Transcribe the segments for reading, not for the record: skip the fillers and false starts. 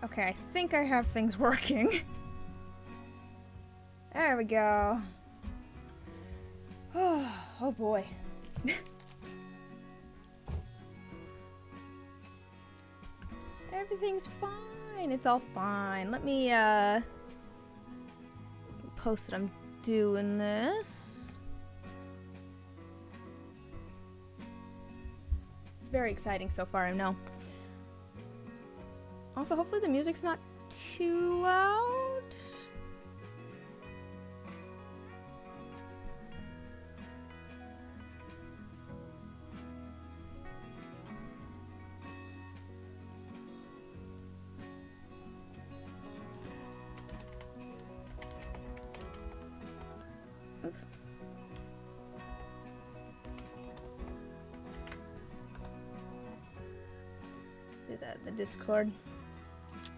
Okay, I think I have things working. There we go. Oh boy. Everything's fine. It's all fine. Let me post that I'm doing this. It's very exciting so far, I know. Also, hopefully the music's not too loud. Oops. Do that in the Discord.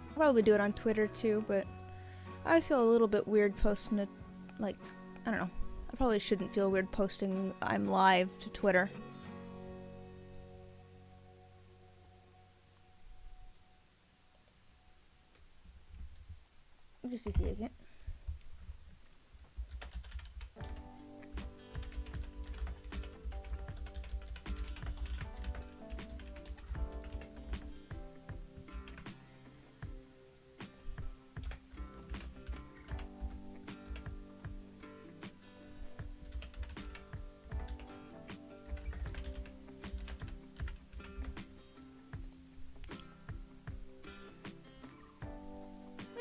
I'll probably do it on Twitter too, but I feel a little bit weird posting it, like, I don't know. I probably shouldn't feel weird posting I'm live to Twitter. Just a second.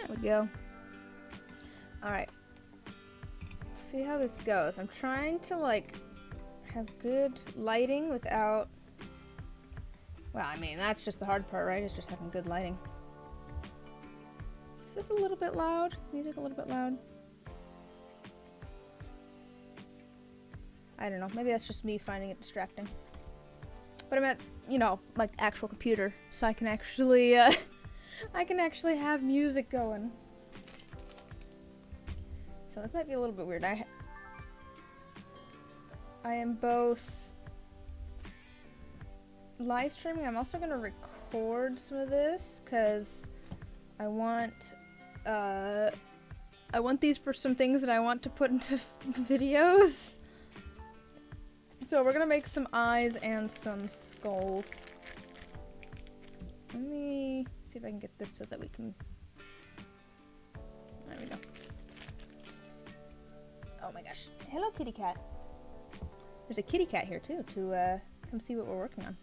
There we go. Alright. See how this goes. I'm trying to, like, have good lighting without... Well, I mean, that's just the hard part, right? It's just having good lighting. Is this a little bit loud? Is the music a little bit loud? I don't know. Maybe that's just me finding it distracting. But I'm at, you know, like, actual computer, so I can actually, I can actually have music going. So this might be a little bit weird. I am both live streaming. I'm also gonna record some of this because I want these for some things that I want to put into videos. So we're gonna make some eyes and some skulls. Let me see if I can get this so that we can... There we go. Oh my gosh. Hello, kitty cat. There's a kitty cat here too to come see what we're working on.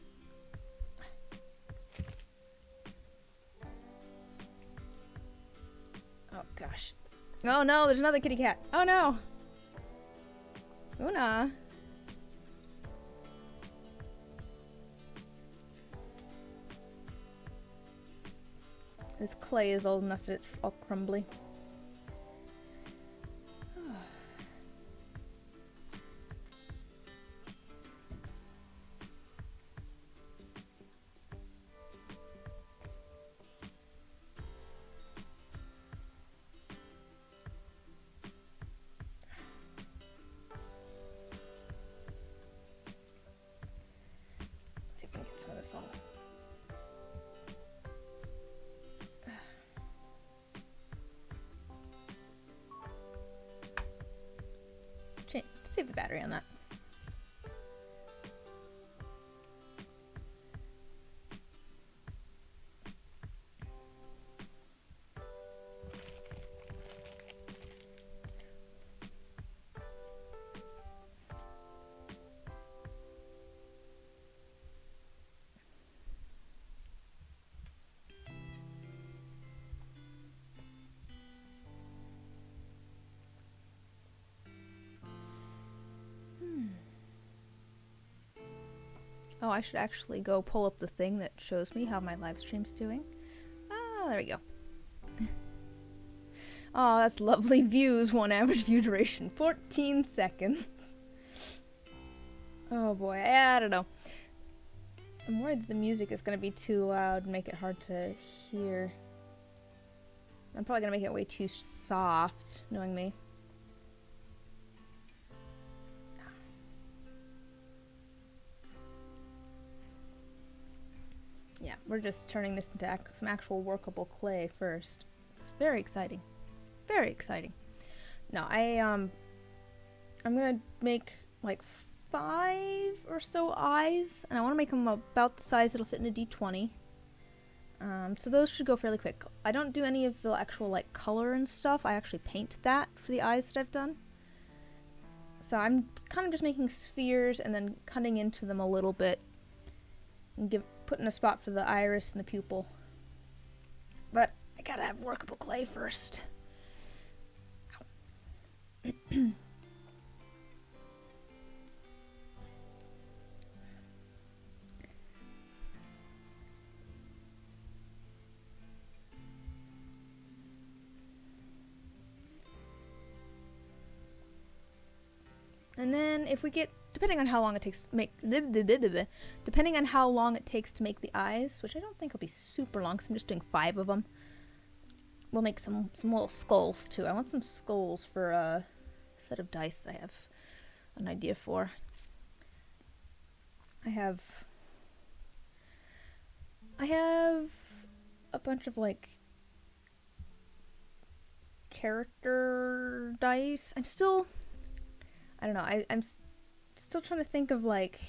Oh gosh. Oh no, there's another kitty cat. Oh no. Una. This clay is old enough that it's all crumbly. Let's see if we can get some of this on. Save the battery on that. Oh, I should actually go pull up the thing that shows me how my live stream's doing. Ah, there we go. Oh, that's lovely views. 1 average view duration, 14 seconds. Oh boy, I don't know. I'm worried that the music is going to be too loud and make it hard to hear. I'm probably going to make it way too soft, knowing me. Yeah, we're just turning this into some actual workable clay first. It's very exciting. Very exciting. No, I'm gonna make like 5 or so eyes, and I want to make them about the size that'll fit in a D20. So those should go fairly quick. I don't do any of the actual like color and stuff. I actually paint that for the eyes that I've done. So I'm kind of just making spheres and then cutting into them a little bit and putting a spot for the iris and the pupil. But I gotta have workable clay first. And then if we get, depending on how long it takes to make, depending on how long it takes to make the eyes, which I don't think will be super long because I'm just doing 5 of them, we'll make some little skulls too. I want some skulls for a set of dice I have an idea for. I have a bunch of like character dice. I don't know, I'm still trying to think of like,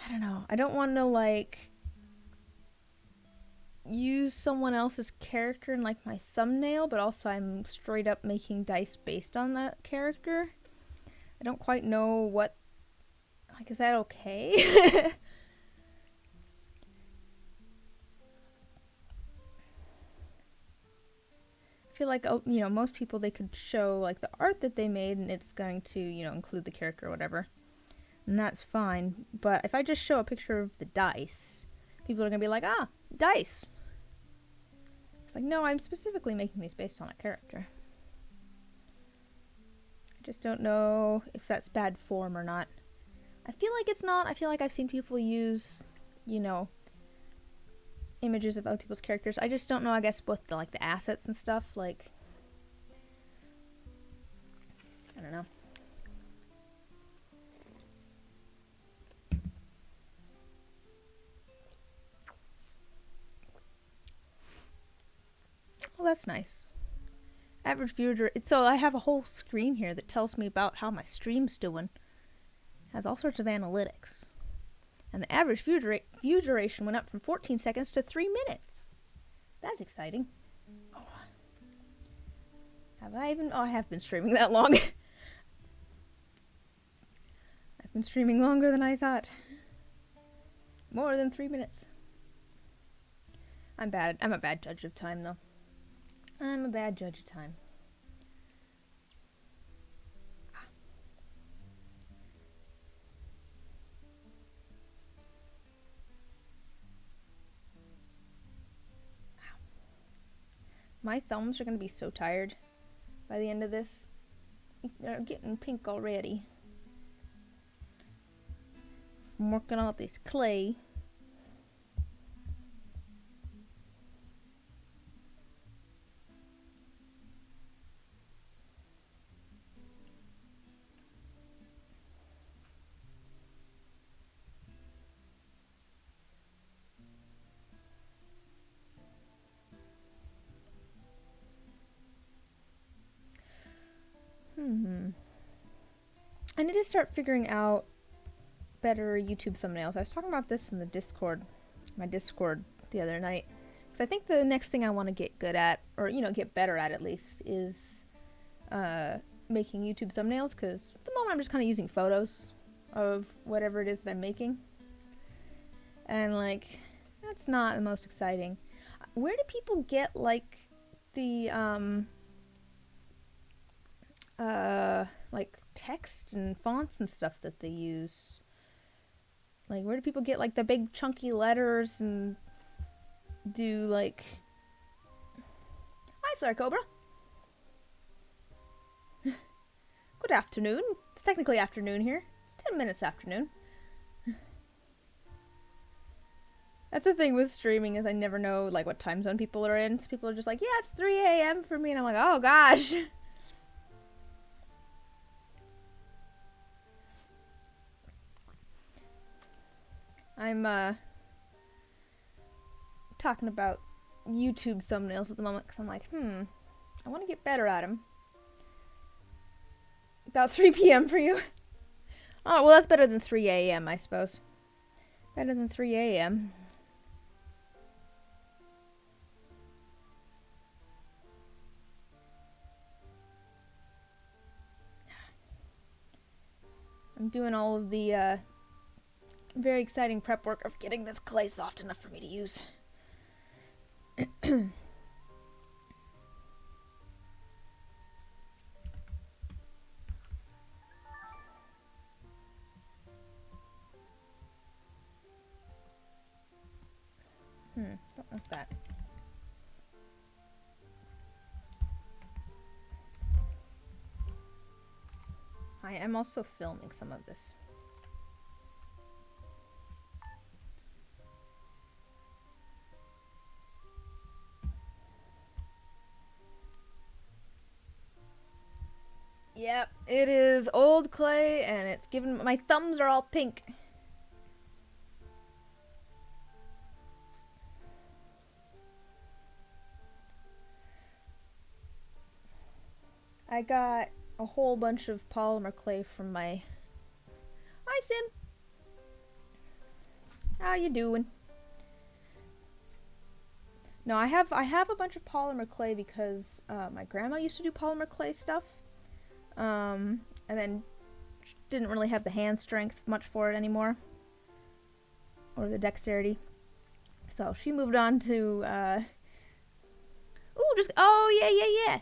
I don't know, I don't want to like use someone else's character in like my thumbnail, but also I'm straight up making dice based on that character. I don't quite know what, like, is that okay? I feel like, you know, most people, they could show like the art that they made and it's going to, you know, include the character or whatever, and that's fine. But if I just show a picture of the dice, people are gonna be like, ah, dice. It's like, no, I'm specifically making these based on a character. I just don't know if that's bad form or not. I feel like it's not. I feel like I've seen people use, you know, images of other people's characters. I just don't know, I guess, with the, like, the assets and stuff, like, I don't know. Oh, that's nice. Average viewer, so I have a whole screen here that tells me about how my stream's doing. It has all sorts of analytics. And the average view duration went up from 14 seconds to 3 minutes. That's exciting. Oh. Have I even... Oh, I have been streaming that long. I've been streaming longer than I thought. More than 3 minutes. I'm a bad judge of time, though. I'm a bad judge of time. My thumbs are going to be so tired by the end of this. They're getting pink already. I'm working on this clay. I need to start figuring out better YouTube thumbnails. I was talking about this in the Discord, my Discord the other night. Because I think the next thing I want to get good at, or, you know, get better at least, is making YouTube thumbnails. Because at the moment I'm just kind of using photos of whatever it is that I'm making. And, like, that's not the most exciting. Where do people get, like, the, like, text and fonts and stuff that they use? Like, where do people get, like, the big chunky letters and do, like... Hi, Flare Cobra. Good afternoon. It's technically afternoon here. It's 10 minutes afternoon. That's the thing with streaming, is I never know, like, what time zone people are in. So people are just like, yeah, it's 3 a.m. for me. And I'm like, oh, gosh. I'm, talking about YouTube thumbnails at the moment, because I'm like, I want to get better at them. About 3 p.m. for you. Oh, well, that's better than 3 a.m., I suppose. Better than 3 a.m. I'm doing all of the, very exciting prep work of getting this clay soft enough for me to use. Don't want that. I am also filming some of this. Yep, it is old clay, and it's given... My thumbs are all pink. I got a whole bunch of polymer clay from my... Hi, Sim! How you doing? No, I have a bunch of polymer clay because my grandma used to do polymer clay stuff. And then didn't really have the hand strength much for it anymore. Or the dexterity. So she moved on to, oh, yeah.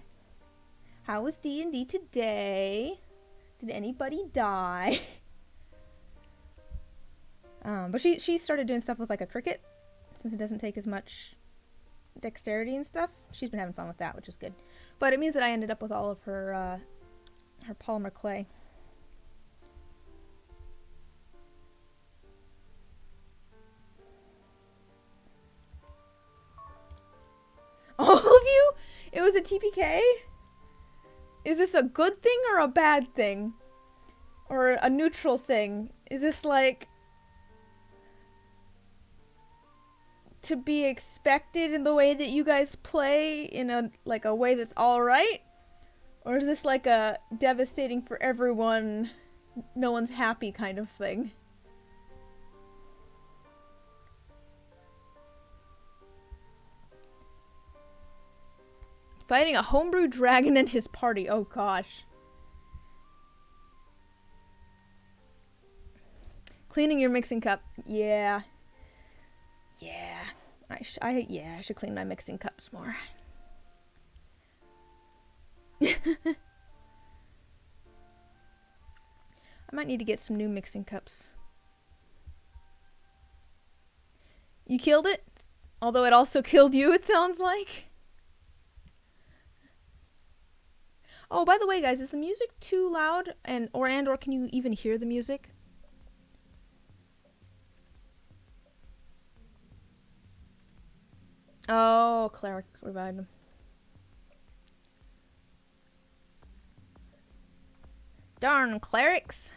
How was D&D today? Did anybody die? But she started doing stuff with, like, a cricket. Since it doesn't take as much dexterity and stuff. She's been having fun with that, which is good. But it means that I ended up with all of her, her polymer clay. All of you? It was a TPK? Is this a good thing or a bad thing? Or a neutral thing? Is this like to be expected in the way that you guys play, in a like a way that's alright? Or is this like a devastating for everyone, no one's happy kind of thing? Fighting a homebrew dragon and his party. Oh gosh. Cleaning your mixing cup. Yeah. Yeah. I should clean my mixing cups more. I might need to get some new mixing cups. You killed it? Although it also killed you, it sounds like. Oh, by the way, guys, is the music too loud? Or can you even hear the music? Oh, cleric revived him. Darn clerics.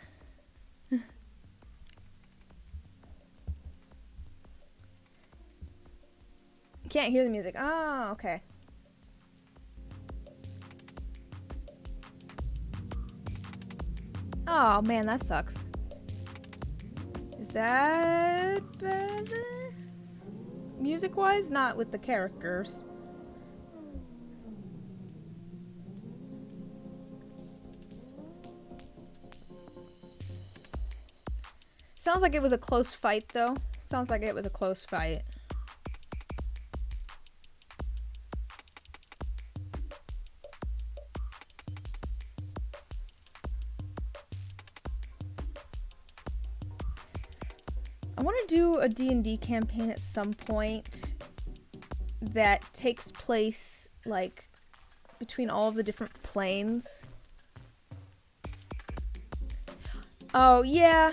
Can't hear the music. Oh, okay. Oh man, that sucks. Is that better? Music-wise? Not with the characters. Sounds like it was a close fight, though. Sounds like it was a close fight. I want to do a D&D campaign at some point that takes place, like, between all of the different planes. Oh, yeah.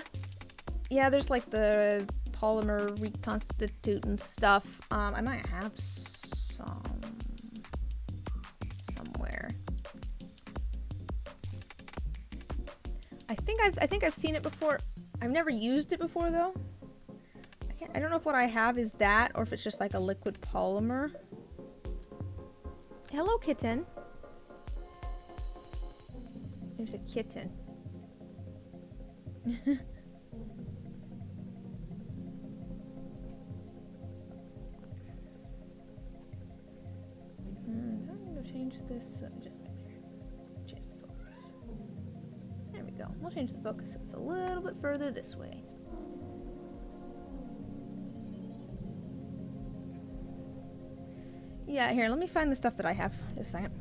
Yeah, there's, like, the polymer reconstituting stuff. I might have some somewhere. I think I've seen it before. I've never used it before, though. I don't know if what I have is that, or if it's just like a liquid polymer. Hello, kitten. There's a kitten. I'm going to change this. Just change the focus. There we go. We'll change the focus so it's a little bit further this way. Yeah, here, let me find the stuff that I have. Just a second.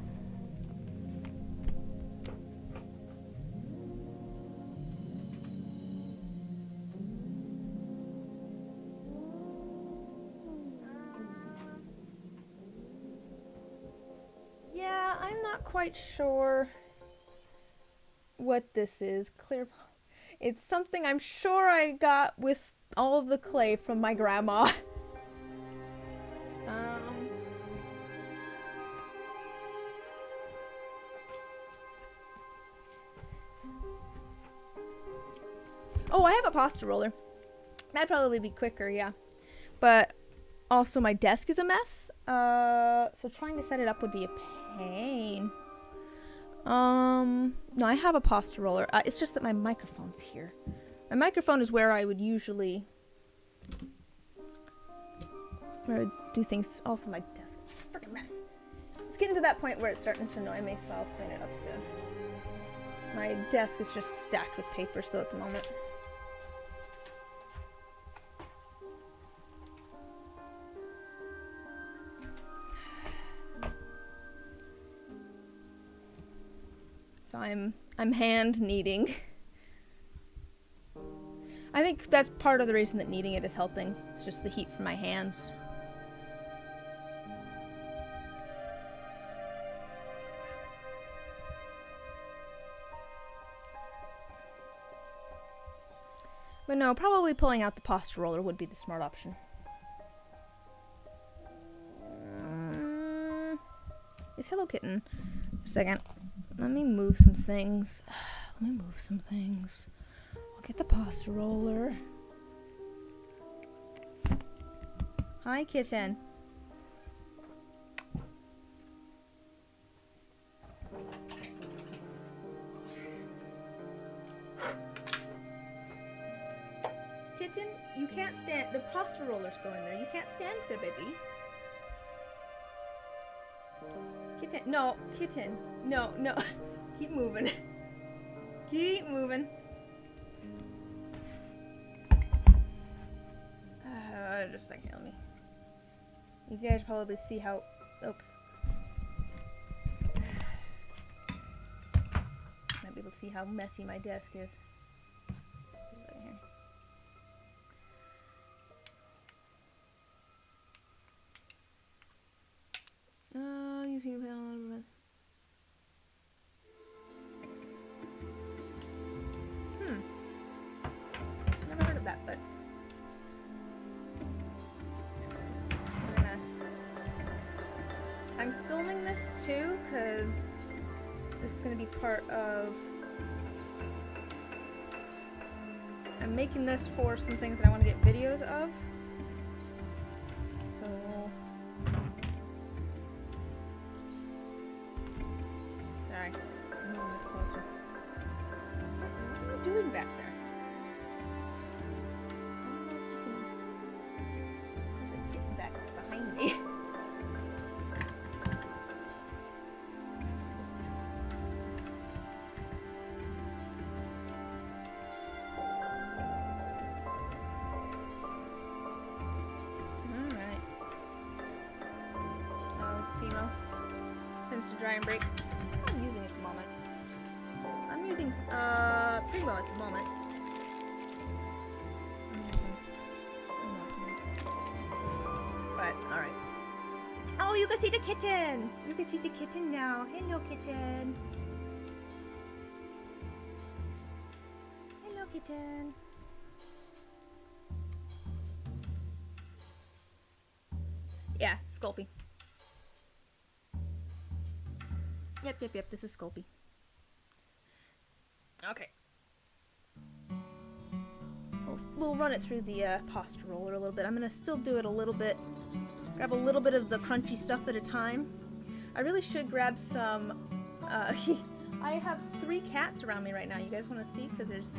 Yeah, I'm not quite sure what this is. Clear. It's something I'm sure I got with all of the clay from my grandma. Oh, I have a pasta roller. That'd probably be quicker, yeah. But also my desk is a mess. So trying to set it up would be a pain. No, I have a pasta roller. It's just that my microphone's here. My microphone is where I would usually do things. Also, my desk is a freaking mess. It's getting to that point where it's starting to annoy me, so I'll clean it up soon. My desk is just stacked with paper still at the moment. So I'm hand kneading. I think that's part of the reason that kneading it is helping. It's just the heat from my hands. But no, probably pulling out the pasta roller would be the smart option. Is Hello Kitten? Just a second. Let me move some things. I'll get the pasta roller. Hi, kitten. Kitten, you can't stand. The pasta roller's going there. You can't stand there, baby. Kitten, no, kitten, no. Keep moving. Keep moving. Just a second, let me. You guys probably see how. Oops. Might be able to see how messy my desk is. Just a second here. Using a panel. Never heard of that, but I'm filming this too because this is going to be part of. I'm making this for some things that I want to get videos of. So. Sorry, I'm moving this closer. What are you doing back there? There's a kitten back behind me. Alright. Oh, female. Tends to dry and break. I'm using it at the moment. I'm using Primo at the moment. can see the kitten. You can see the kitten now. Hello, kitten. Hello, kitten. Yeah, Sculpey. Yep, this is Sculpey. Okay. We'll run it through the pasta roller a little bit. I'm gonna still do it a little bit. Grab a little bit of the crunchy stuff at a time. I really should grab some, I have 3 cats around me right now. You guys wanna see? Because there's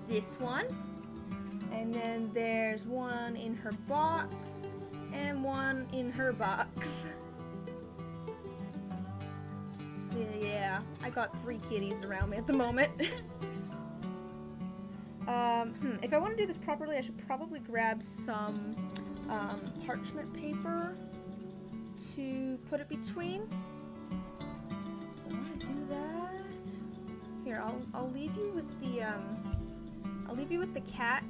this one. And then there's one in her box. And one in her box. Yeah, I got 3 kitties around me at the moment. If I want to do this properly, I should probably grab some parchment paper to put it between. I want to do that. Here, I'll leave you with the cat.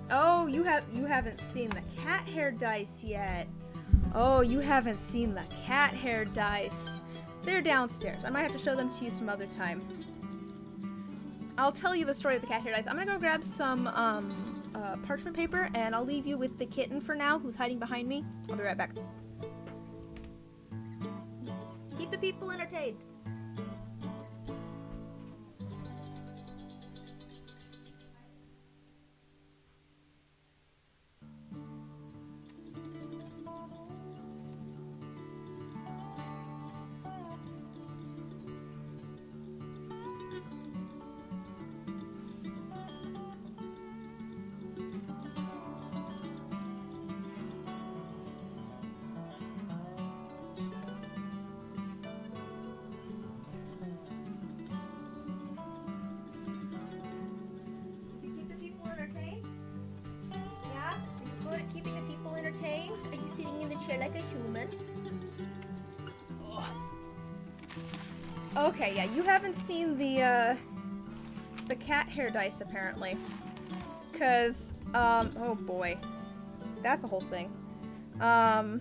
Oh, you haven't seen the cat hair dice yet. Oh, you haven't seen the cat hair dice. They're downstairs. I might have to show them to you some other time. I'll tell you the story of the cat hair dice. I'm gonna go grab some parchment paper, and I'll leave you with the kitten for now, who's hiding behind me. I'll be right back. Keep the people entertained. Keeping the people entertained? Are you sitting in the chair like a human? Okay, yeah, you haven't seen the cat hair dice apparently. Cause, oh boy. That's a whole thing. A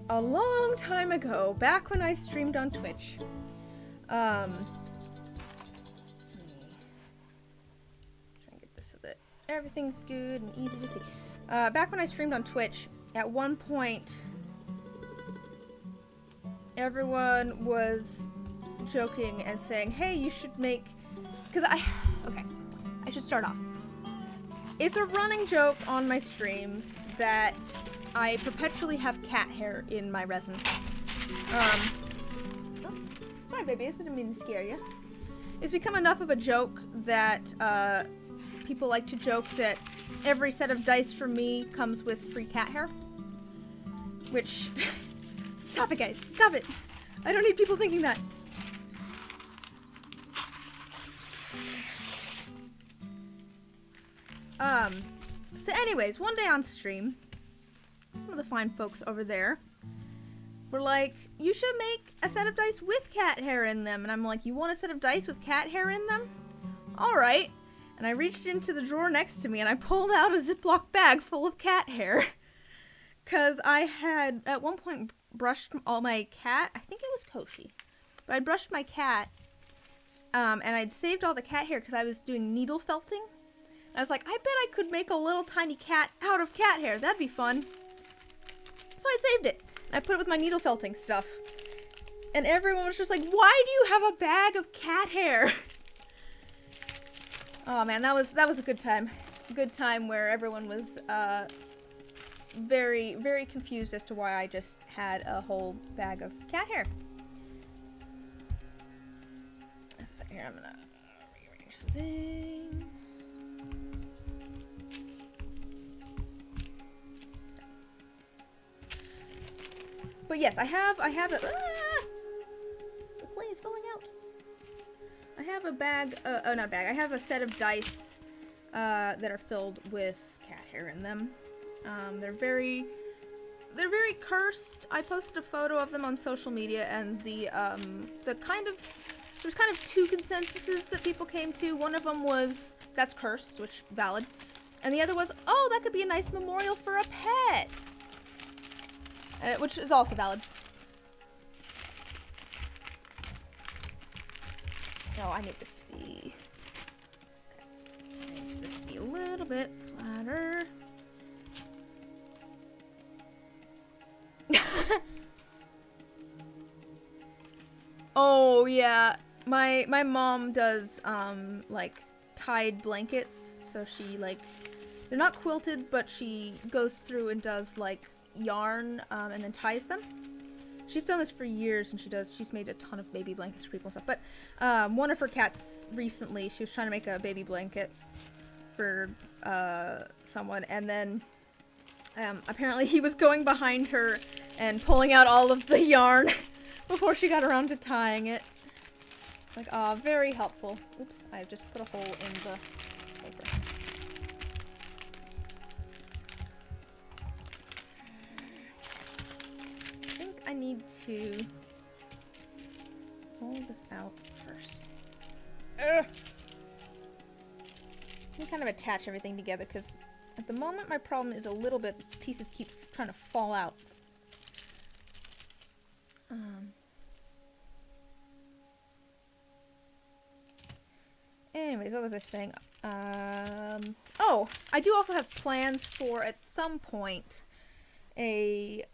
long time ago, back when I streamed on Twitch, everything's good and easy to see. Back when I streamed on Twitch, at one point, everyone was joking and saying, hey, you should make... Okay, I should start off. It's a running joke on my streams that I perpetually have cat hair in my resin. Oops. Sorry, baby, I didn't mean to scare you. It's become enough of a joke that, people like to joke that every set of dice from me comes with free cat hair. Which... Stop it, guys. Stop it. I don't need people thinking that. So anyways, one day on stream, some of the fine folks over there were like, you should make a set of dice with cat hair in them. And I'm like, you want a set of dice with cat hair in them? Alright. And I reached into the drawer next to me and I pulled out a Ziploc bag full of cat hair. Because I had, at one point, brushed all my cat. I think it was Koshi. But I brushed my cat, and I'd saved all the cat hair because I was doing needle felting. And I was like, I bet I could make a little tiny cat out of cat hair. That'd be fun. So I saved it. And I put it with my needle felting stuff. And everyone was just like, why do you have a bag of cat hair? Oh man, that was a good time. A good time where everyone was very, very confused as to why I just had a whole bag of cat hair. So here, I'm gonna rearrange some things. But yes, I have a the play is falling out. I have a bag, not a bag, I have a set of dice that are filled with cat hair in them. They're very cursed. I posted a photo of them on social media, and there's kind of two consensuses that people came to. One of them was, that's cursed, which valid. And the other was, oh, that could be a nice memorial for a pet. Which is also valid. No, I need this to be... I need this to be a little bit flatter. Oh, yeah. My mom does, like, tied blankets. So she, like... They're not quilted, but she goes through and does, like, yarn, and then ties them. She's done this for years, and she's made a ton of baby blankets for people and stuff. But one of her cats recently, she was trying to make a baby blanket for someone, and then apparently he was going behind her and pulling out all of the yarn before she got around to tying it. Like, aw, very helpful. Oops, I've just put a hole in the paper. I need to pull this out first. Ugh. Let me kind of attach everything together, because at the moment my problem is a little bit, pieces keep trying to fall out. Anyways, what was I saying? Oh, I do also have plans for, at some point, a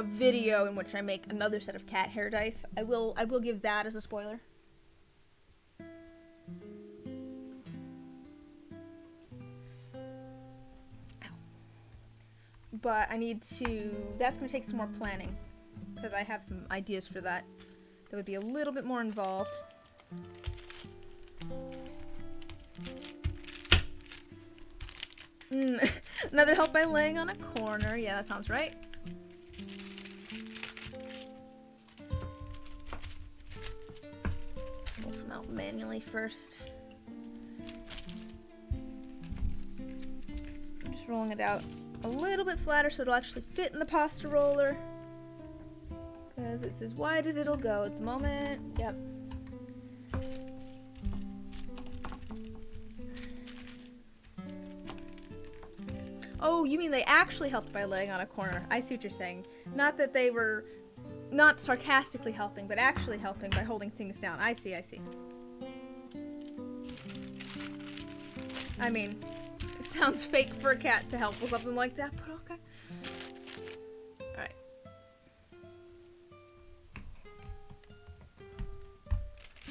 video in which I make another set of cat hair dice. I will give that as a spoiler. But I need to... That's going to take some more planning, because I have some ideas for that. That would be a little bit more involved. Another help by laying on a corner. Yeah, that sounds right. Pull some out manually first. I'm just rolling it out a little bit flatter so it'll actually fit in the pasta roller. Because it's as wide as it'll go at the moment. Yep. Oh, you mean they actually helped by laying on a corner. I see what you're saying. Not that they were not sarcastically helping, but actually helping by holding things down. I see, I see. I mean, it sounds fake for a cat to help with something like that, but okay. Alright.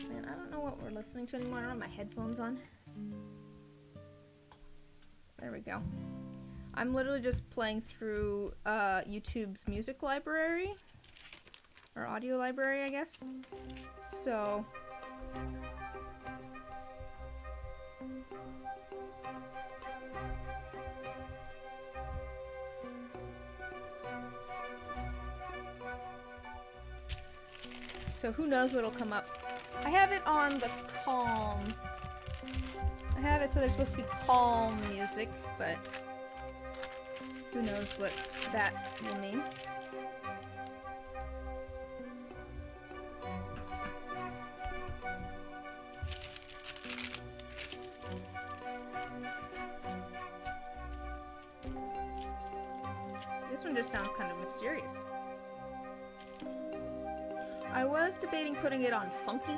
Man, I don't know what we're listening to anymore. I don't have my headphones on. There we go. I'm literally just playing through YouTube's music library, or audio library, I guess. So, who knows what'll come up. I have it on the calm. I have it so there's supposed to be calm music, but who knows what that will mean. This one just sounds kind of mysterious. I was debating putting it on funky,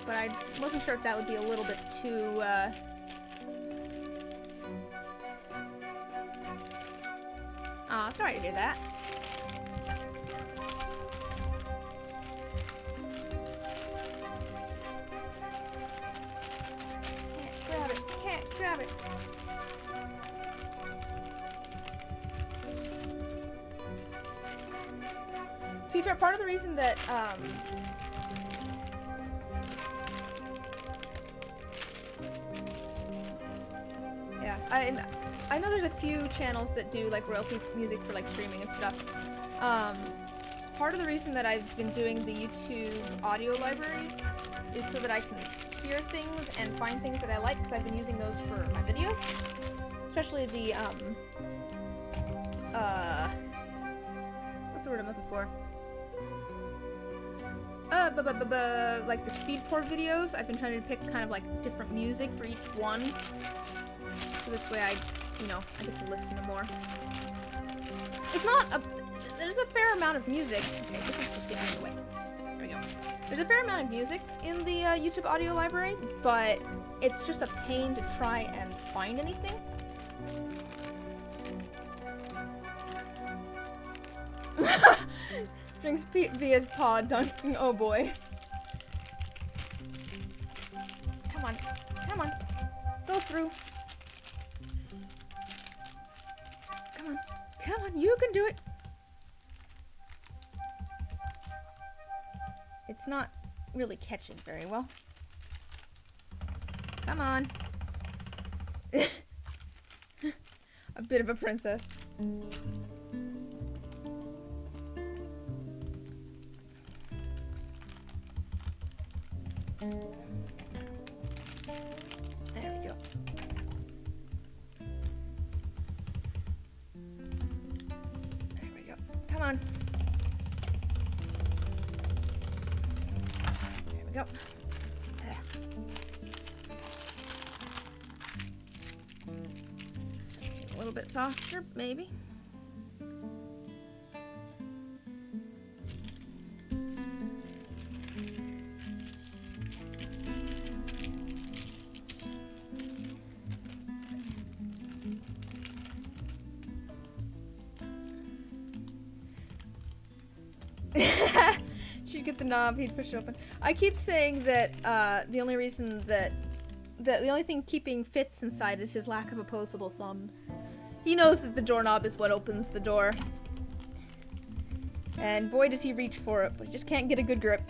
but I wasn't sure if that would be a little bit too, Aw, sorry to hear that. Can't grab it, can't grab it. To be fair, part of the reason that, yeah, I know there's a few channels that do like royalty music for like streaming and stuff. Part of the reason that I've been doing the YouTube audio library is so that I can hear things and find things that I like, because I've been using those for my videos. Especially the, what's the word I'm looking for? like the speed port videos, I've been trying to pick kind of like different music for each one. So this way I get to listen to more. It's not there's a fair amount of music. Okay, this is just getting in the way. There we go. There's a fair amount of music in the YouTube audio library, but it's just a pain to try and find anything. Drinks via pod dunking. Oh boy. Come on. Come on. Go through. Come on. Come on. You can do it. It's not really catching very well. Come on. A bit of a princess. There we go. There we go. Come on. There we go. A little bit softer, maybe. She'd get the knob, he'd push it open. I keep saying that the only reason that the only thing keeping Fitz inside is his lack of opposable thumbs. He knows that the doorknob is what opens the door. And boy does he reach for it, but he just can't get a good grip.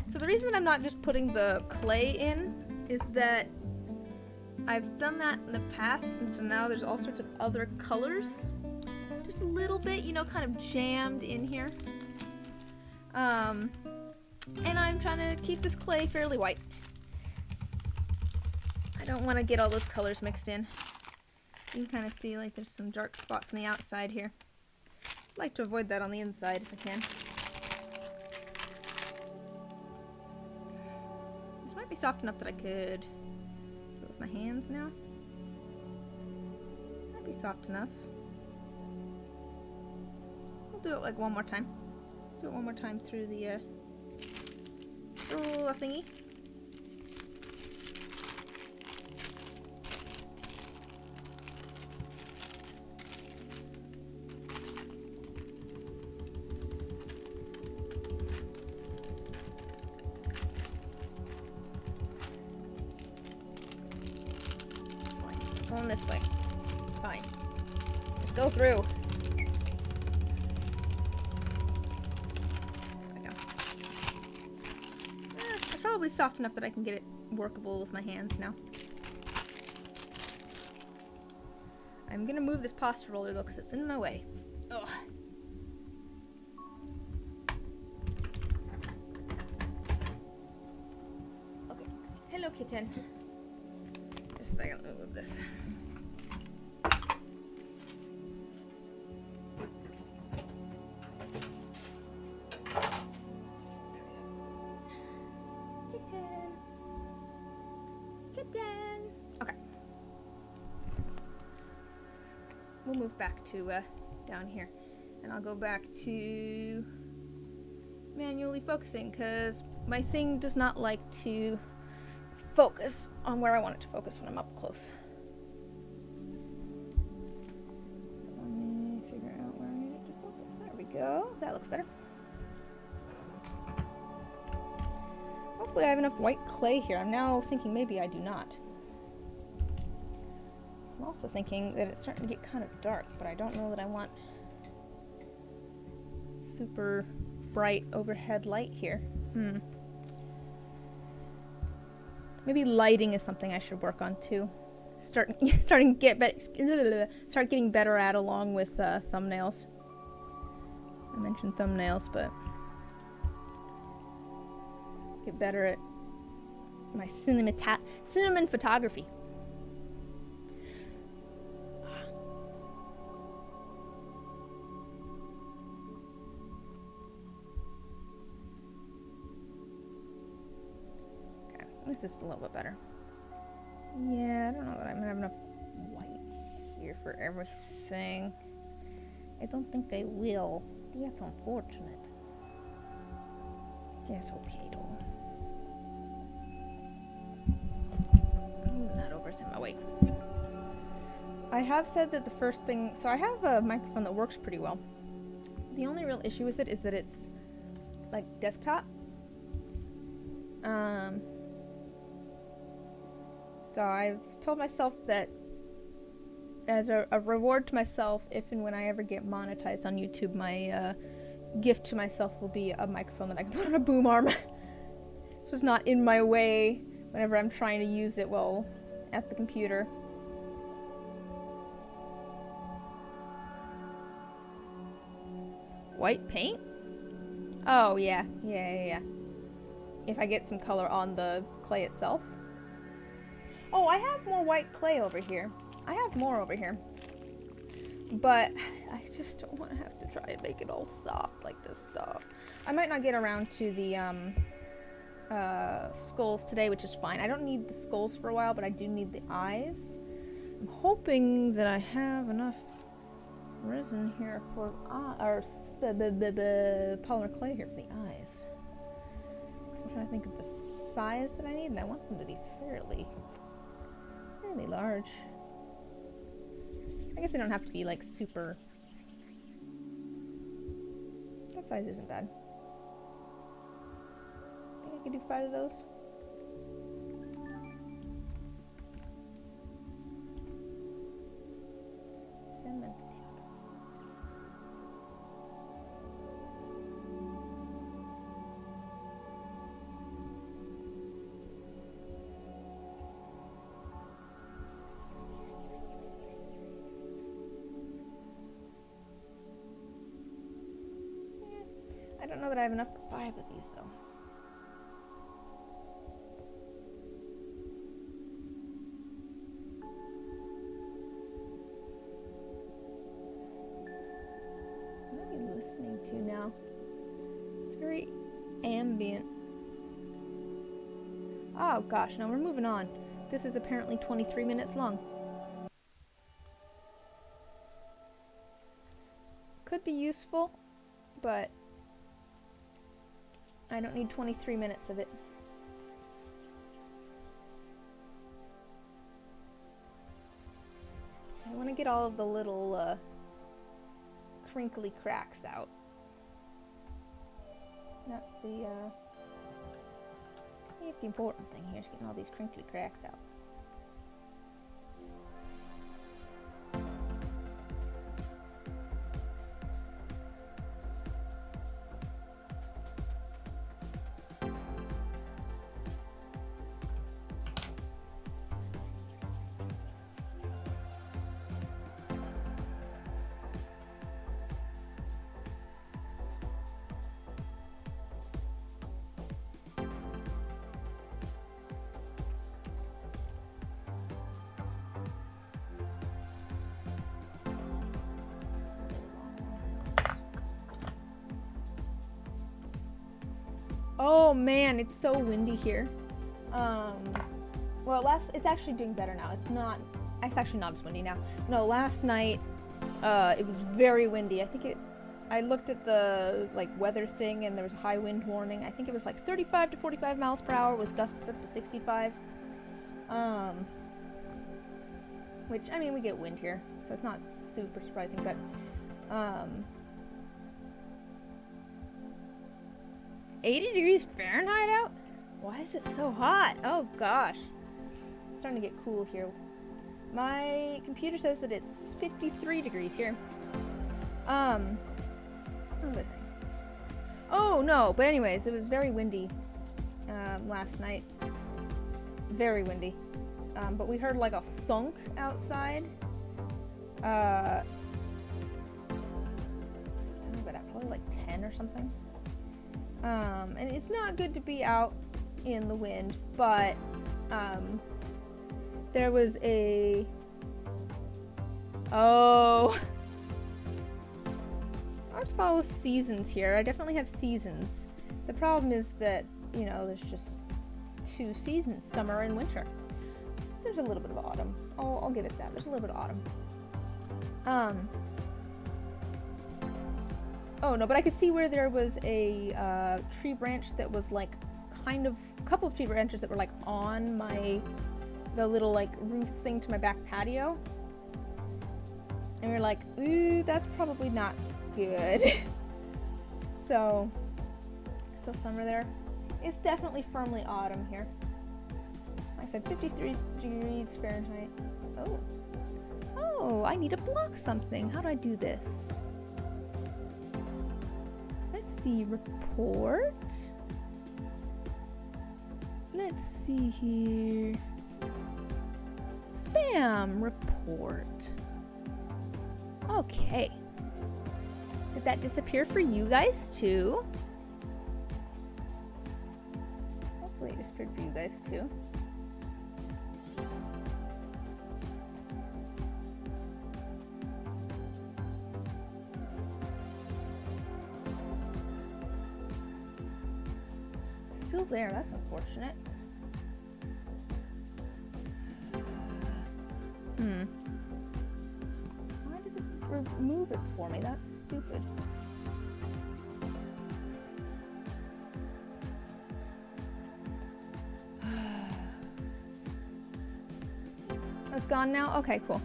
So the reason that I'm not just putting the clay in is that I've done that in the past, and so now there's all sorts of other colors. Just a little bit, kind of jammed in here. And I'm trying to keep this clay fairly white. I don't want to get all those colors mixed in. You can kind of see like there's some dark spots on the outside here. I'd like to avoid that on the inside if I can. This might be soft enough that I could do it with my hands now. Might be soft enough. We'll do it like one more time. Do it one more time through the roller thingy. Going this way. Fine. Just go through. Probably soft enough that I can get it workable with my hands now. I'm gonna move this pasta roller though because it's in my way. Ugh. Okay. Hello, kitten. Just a second, let me move this. Okay. We'll move back to down here, and I'll go back to manually focusing because my thing does not like to focus on where I want it to focus when I'm up close. So let me figure out where I need it to focus. There we go. That looks better. Hopefully I have enough white clay here. I'm now thinking maybe I do not. I'm also thinking that it's starting to get kind of dark, but I don't know that I want super bright overhead light here. Maybe lighting is something I should work on too. Start getting better at along with thumbnails. I mentioned thumbnails, but get better at my cinnamon photography. Is this a little bit better? Yeah, I don't know that I'm gonna have enough white here for everything. I don't think I will. That's unfortunate. That's okay though. Move that over, it's in my way. I have said that the first thing, so I have a microphone that works pretty well. The only real issue with it is that it's like desktop. So I've told myself that as a reward to myself, if and when I ever get monetized on YouTube, my gift to myself will be a microphone that I can put on a boom arm. So it's not in my way whenever I'm trying to use it while at the computer. White paint? Oh, yeah. If I get some color on the clay itself. Oh, I have more white clay over here. I have more over here. But I just don't want to have to try and make it all soft like this stuff. I might not get around to the skulls today, which is fine. I don't need the skulls for a while, but I do need the eyes. I'm hoping that I have enough resin here for polymer clay here for the eyes. I'm trying to think of the size that I need, and I want them to be fairly large. I guess they don't have to be like super. That size isn't bad. I think I could do 5 of those. Cinnamon. I don't know that I have enough for 5 of these, though. What are you listening to now? It's very ambient. Oh gosh, now we're moving on. This is apparently 23 minutes long. Could be useful, but I don't need 23 minutes of it. I want to get all of the little crinkly cracks out. That's the important thing here, is getting all these crinkly cracks out. Oh man, it's so windy here. Well, it's actually doing better now. It's actually not as windy now. No, last night, it was very windy. I looked at the weather thing and there was a high wind warning. I think it was like 35 to 45 miles per hour with gusts up to 65. Which, I mean, we get wind here, so it's not super surprising, but, 80 degrees Fahrenheit out? Why is it so hot? Oh gosh. It's starting to get cool here. My computer says that it's 53 degrees here. What was I saying? Oh no, but anyways, it was very windy last night. Very windy. But we heard like a thunk outside. I don't know about that, probably like 10 or something. And it's not good to be out in the wind, but there was a... Oh! Ours follows seasons here. I definitely have seasons. The problem is that, you know, there's just two seasons, summer and winter. There's a little bit of autumn. I'll give it that. There's a little bit of autumn. Oh no, but I could see where there was a tree branch that was like kind of a couple of tree branches that were like on the little like roof thing to my back patio. And we were like, ooh, that's probably not good. So, still summer there. It's definitely firmly autumn here. Like I said, 53 degrees Fahrenheit. Oh, I need to block something. How do I do this? Let's see, report. Let's see here. Spam report. Okay. Did that disappear for you guys too? Hopefully it disappeared for you guys too. Still there, that's unfortunate. Why does it remove it for me? That's stupid. It's gone now? Okay, cool.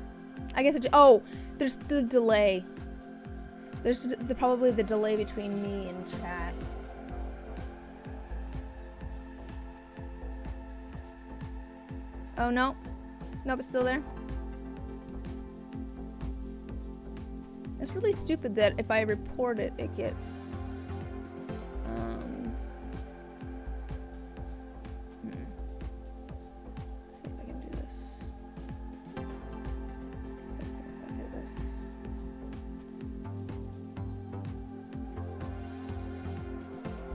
I guess oh, there's the delay. There's probably the delay between me and chat. Oh no. Nope, it's still there. It's really stupid that if I report it, it gets let's see if I can do this.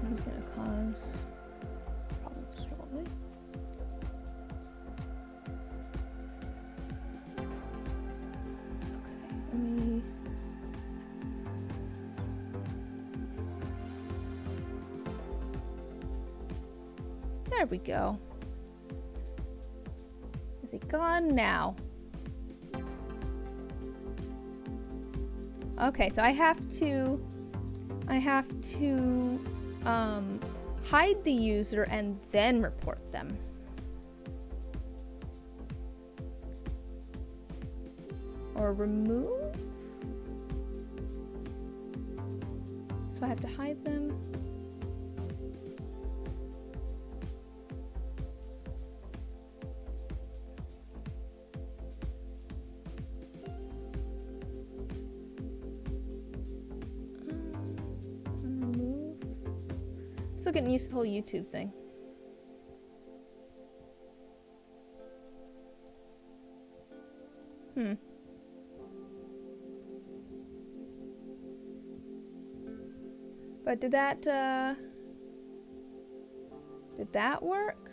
This is gonna cause problems shortly. There we go. Is it gone now? Okay, so I have to hide the user and then report them. Or remove? So I have to hide them. Still getting used to the whole YouTube thing. But did that work?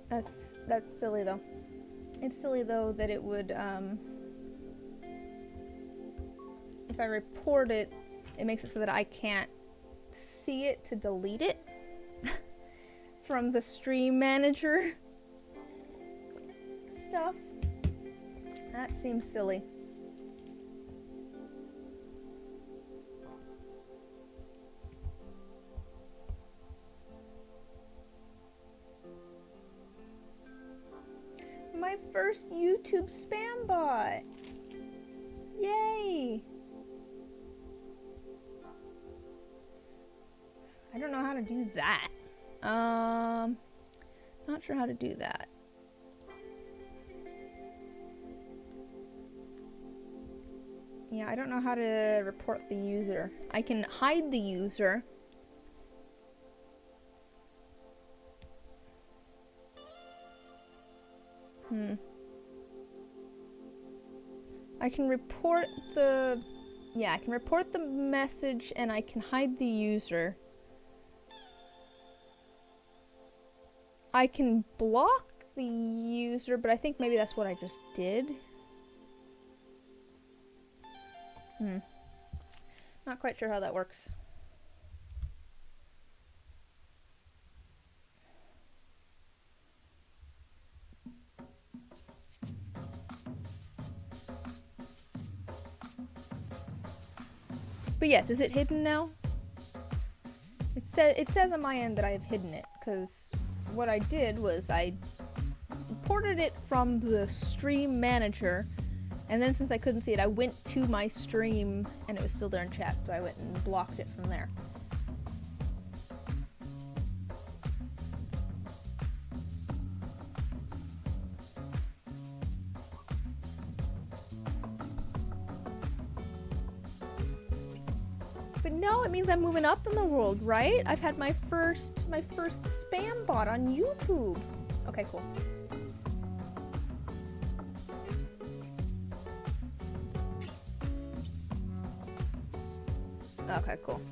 That's silly though. It's silly though that it would if I report it, it makes it so that I can't see it to delete it from the stream manager stuff. That seems silly. My first YouTube spam bot. Yay! I don't know how to do that. Not sure how to do that. Yeah, I don't know how to report the user. I can hide the user. I can report the... Yeah, I can report the message and I can hide the user. I can block the user, but I think maybe that's what I just did. Not quite sure how that works. But yes, is it hidden now? It says on my end that I have hidden it, because what I did was I imported it from the stream manager, and then since I couldn't see it, I went to my stream and it was still there in chat, so I went and blocked it from there. But no, it means I'm moving up in the world, right? I've had my first spam bot on YouTube. Okay, cool. Okay, cool.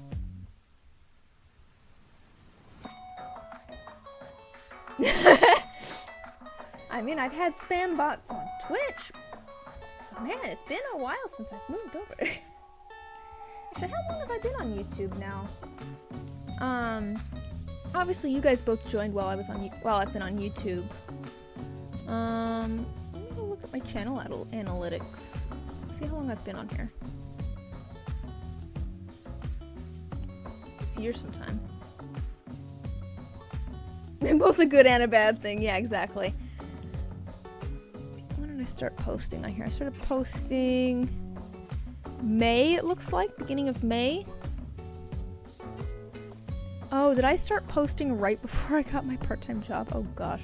I mean, I've had spam bots on Twitch. Man, it's been a while since I've moved over. Actually, how long have I been on YouTube now? Obviously you guys both joined while I've been on YouTube. Let me go look at my channel analytics. See how long I've been on here. This year sometime. Both a good and a bad thing. Yeah, exactly. When did I start posting on here? I started posting May, it looks like. Beginning of May. Oh, did I start posting right before I got my part-time job? Oh gosh.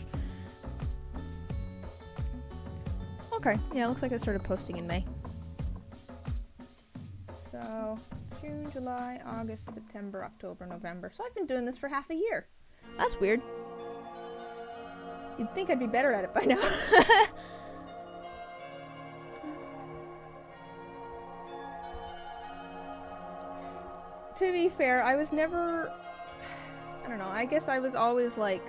Okay, yeah, it looks like I started posting in May. So, June, July, August, September, October, November. So I've been doing this for half a year. That's weird. You'd think I'd be better at it by now. To be fair, I was never... I don't know, I guess I was always like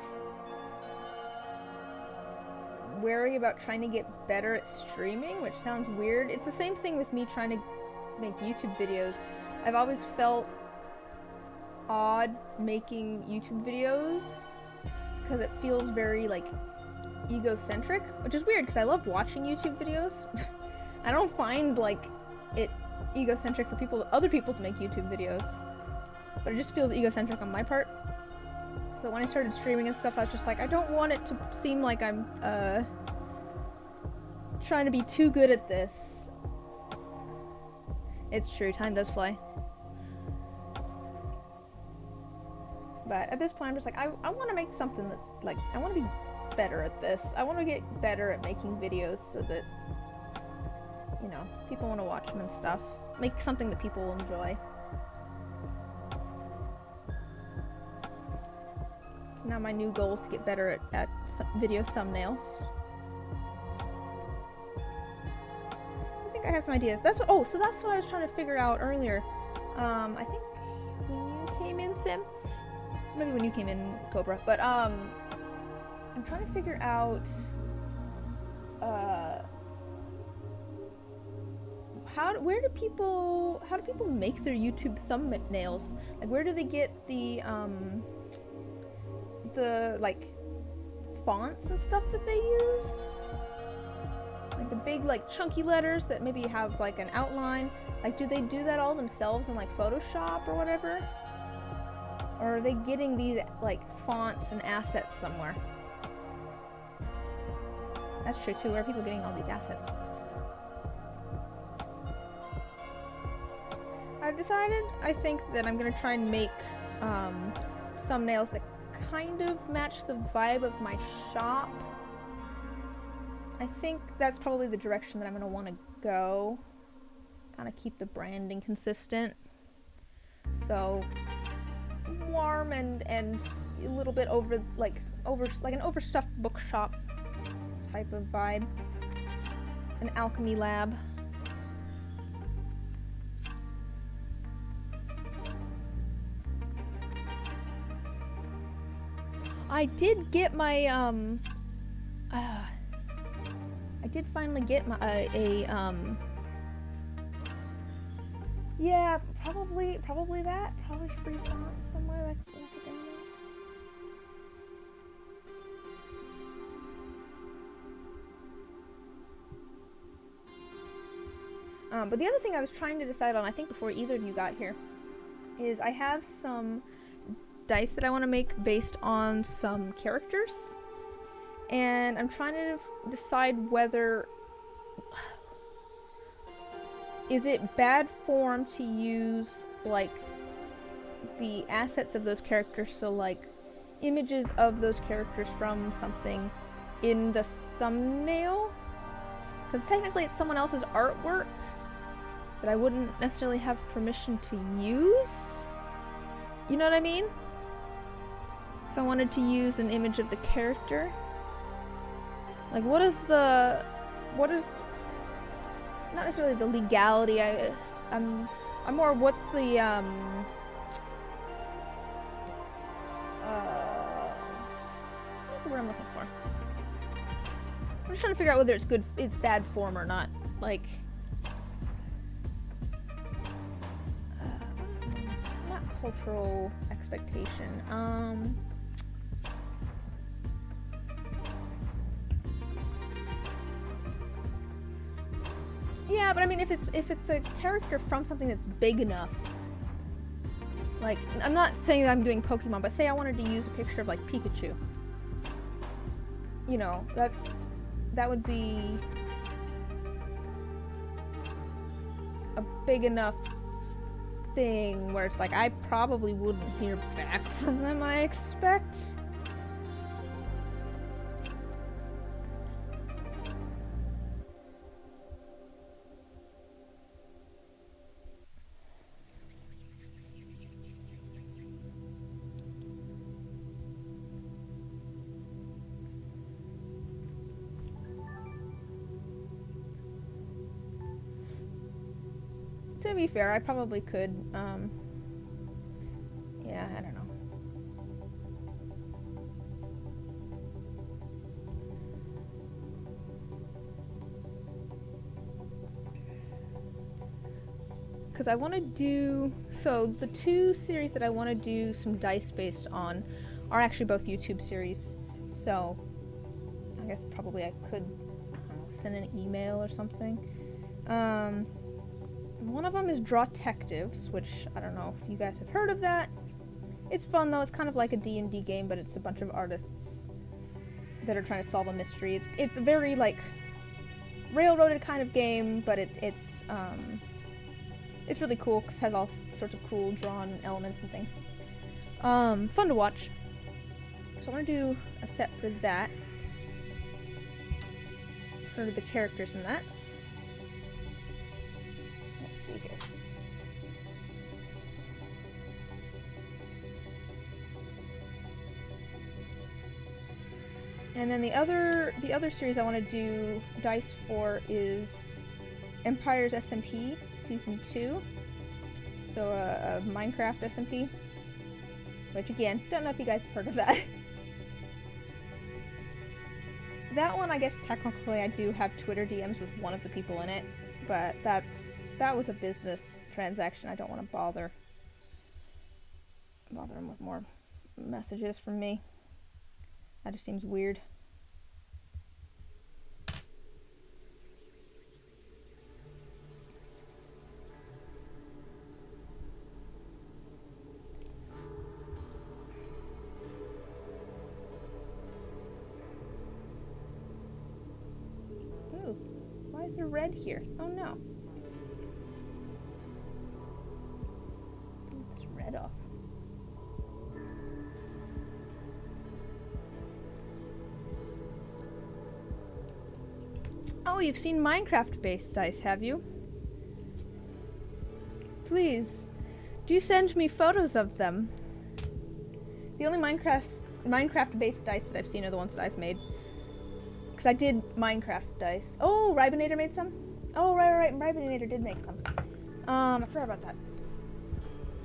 wary about trying to get better at streaming, which sounds weird. It's the same thing with me trying to make YouTube videos. I've always felt odd making YouTube videos because it feels very like egocentric, which is weird because I love watching YouTube videos. I don't find like it egocentric for other people to make YouTube videos, but it just feels egocentric on my part. So when I started streaming and stuff, I was just like, I don't want it to seem like I'm trying to be too good at this. It's true, time does fly. But at this point, I'm just like, I want to make something that's like, I want to be better at this. I want to get better at making videos so that, you know, people want to watch them and stuff. Make something that people will enjoy. So now my new goal is to get better at video thumbnails. I think I have some ideas. That's what I was trying to figure out earlier. I think when you came in, Sim? Maybe when you came in, Cobra. But, I'm trying to figure out, how do people make their YouTube thumbnails? Like, where do they get the like fonts and stuff that they use? Like the big like chunky letters that maybe have like an outline. Like, do they do that all themselves in like Photoshop or whatever? Or are they getting these like fonts and assets somewhere? That's true too. Where are people getting all these assets? I've decided, I think that I'm gonna try and make thumbnails that kind of match the vibe of my shop. I think that's probably the direction that I'm gonna want to go. Kind of keep the branding consistent. So warm and a little bit over like an overstuffed bookshop type of vibe. An alchemy lab. I did get my I did finally get my Yeah, probably that. Probably free font somewhere like down there. But the other thing I was trying to decide on, I think before either of you got here, is I have some dice that I want to make based on some characters, and I'm trying to decide whether is it bad form to use like the assets of those characters, so like images of those characters from something in the thumbnail, because technically it's someone else's artwork that I wouldn't necessarily have permission to use. You know what I mean? If I wanted to use an image of the character, like what is not necessarily the legality. I'm more what's the what's the word I'm looking for? I'm just trying to figure out whether it's bad form or not. Like not cultural expectation. Yeah, but I mean, if it's a character from something that's big enough, like I'm not saying that I'm doing Pokemon, but say I wanted to use a picture of like Pikachu. You know, that would be a big enough thing where it's like I probably wouldn't hear back from them, I expect. To be fair, I probably could, yeah, I don't know. Because I want to do, so the two series that I want to do some dice based on are actually both YouTube series, so I guess probably I could, I don't know, send an email or something. One of them is Draw Detectives, which I don't know if you guys have heard of that. It's fun though. It's kind of like a D&D game, but it's a bunch of artists that are trying to solve a mystery. It's a very like railroaded kind of game, but it's really cool because it has all sorts of cool drawn elements and things. Fun to watch. So I want to do a set for that, for the characters in that. And then the other series I want to do dice for is Empire's SMP Season 2. So a Minecraft SMP. Which again, don't know if you guys have heard of that. That one, I guess technically I do have Twitter DMs with one of the people in it, but that was a business transaction. I don't want to bother them with more messages from me. That just seems weird. Ooh, why is there red here? Oh no. Get this red off. Oh, you've seen Minecraft-based dice, have you? Please, do send me photos of them. The only Minecraft-based dice that I've seen are the ones that I've made. Because I did Minecraft dice. Oh, Ribinator made some? Oh, right, Ribinator did make some. I forgot about that.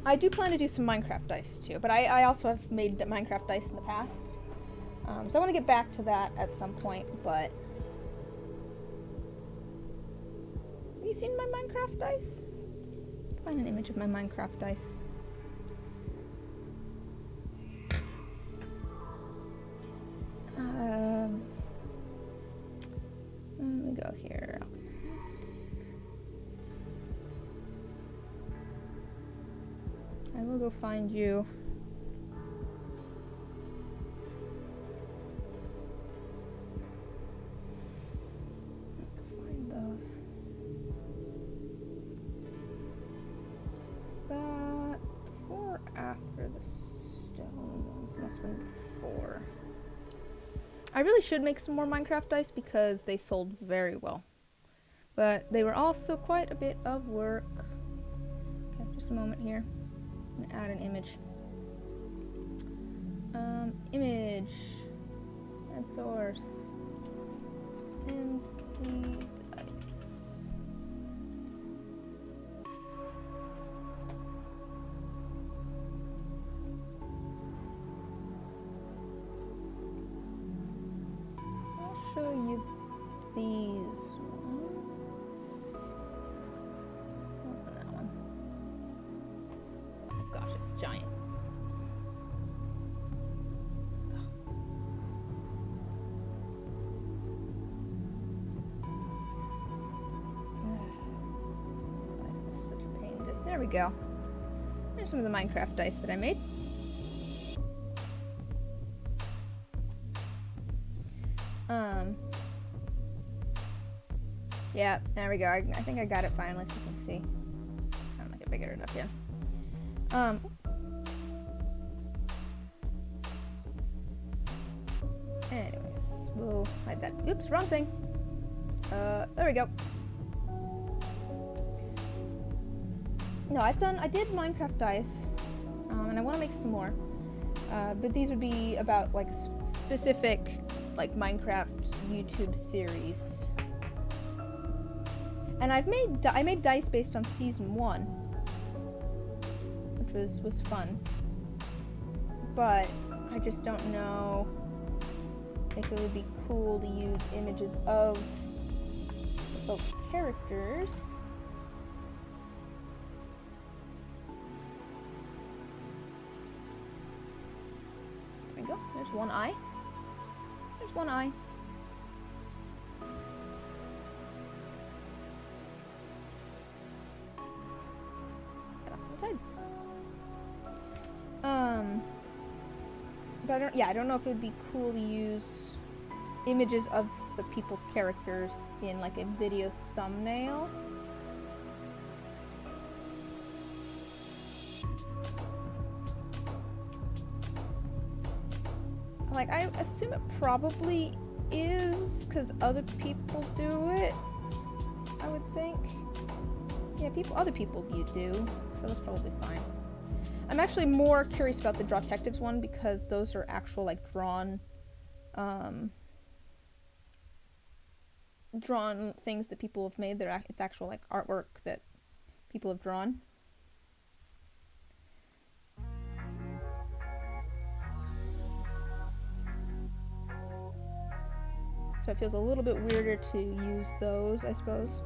I do plan to do some Minecraft dice, too. But I also have made Minecraft dice in the past. So I want to get back to that at some point, but... Have you seen my Minecraft dice? Find an image of my Minecraft dice. Let me go here. I will go find you. Find those. Is that before or after the stone ones? Must have been before. I really should make some more Minecraft dice because they sold very well. But they were also quite a bit of work. Okay, just a moment here. I'm gonna add an image. Image. And source. And see dice. I'll show you these ones. Oh, that one. Oh gosh, it's giant. Why is this such a pain to... There we go. Here's some of the Minecraft dice that I made. Yeah, there we go. I think I got it finally, so you can see. I don't make it big enough yet. Anyways, we'll hide that. Oops, wrong thing. There we go. No, I did Minecraft dice, and I want to make some more. But these would be about like specific, like Minecraft YouTube series. And I made dice based on season 1, which was fun. But I just don't know if it would be cool to use images of those characters. There we go. There's one eye. There's one eye. But I don't know if it would be cool to use images of the people's characters in like a video thumbnail. Like, I assume it probably is, because other people do it, I would think. Yeah, other people do, so that's probably fine. I'm actually more curious about the Drawtectives one because those are actual, like, drawn things that people have made. It's actual, like, artwork that people have drawn. So it feels a little bit weirder to use those, I suppose.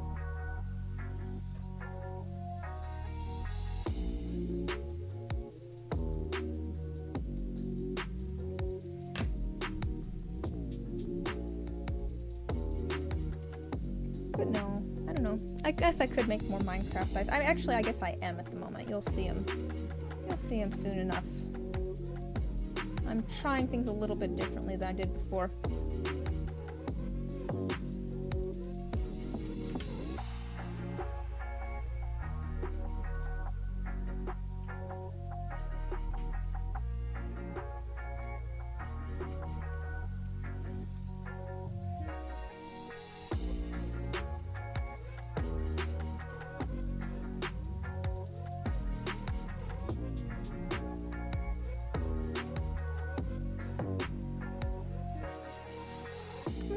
But no, I don't know. I guess I could make more Minecraft dice. I guess I am at the moment. You'll see them. You'll see them soon enough. I'm trying things a little bit differently than I did before.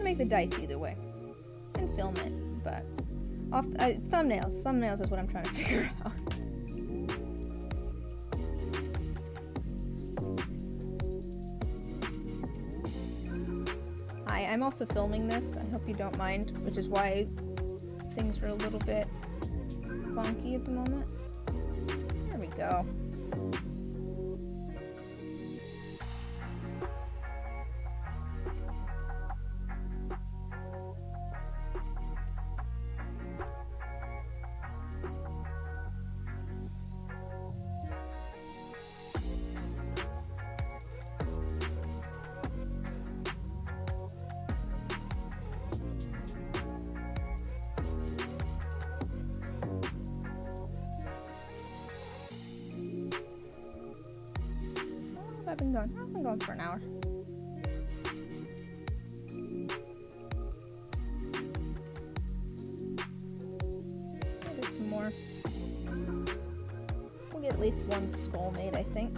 Make the dice either way and film it, but thumbnails is what I'm trying to figure out. Hi, I'm also filming this. I hope you don't mind, which is why things are a little bit funky at the moment. go. I've been going for an hour. Maybe some more. We'll get at least one skull made, I think.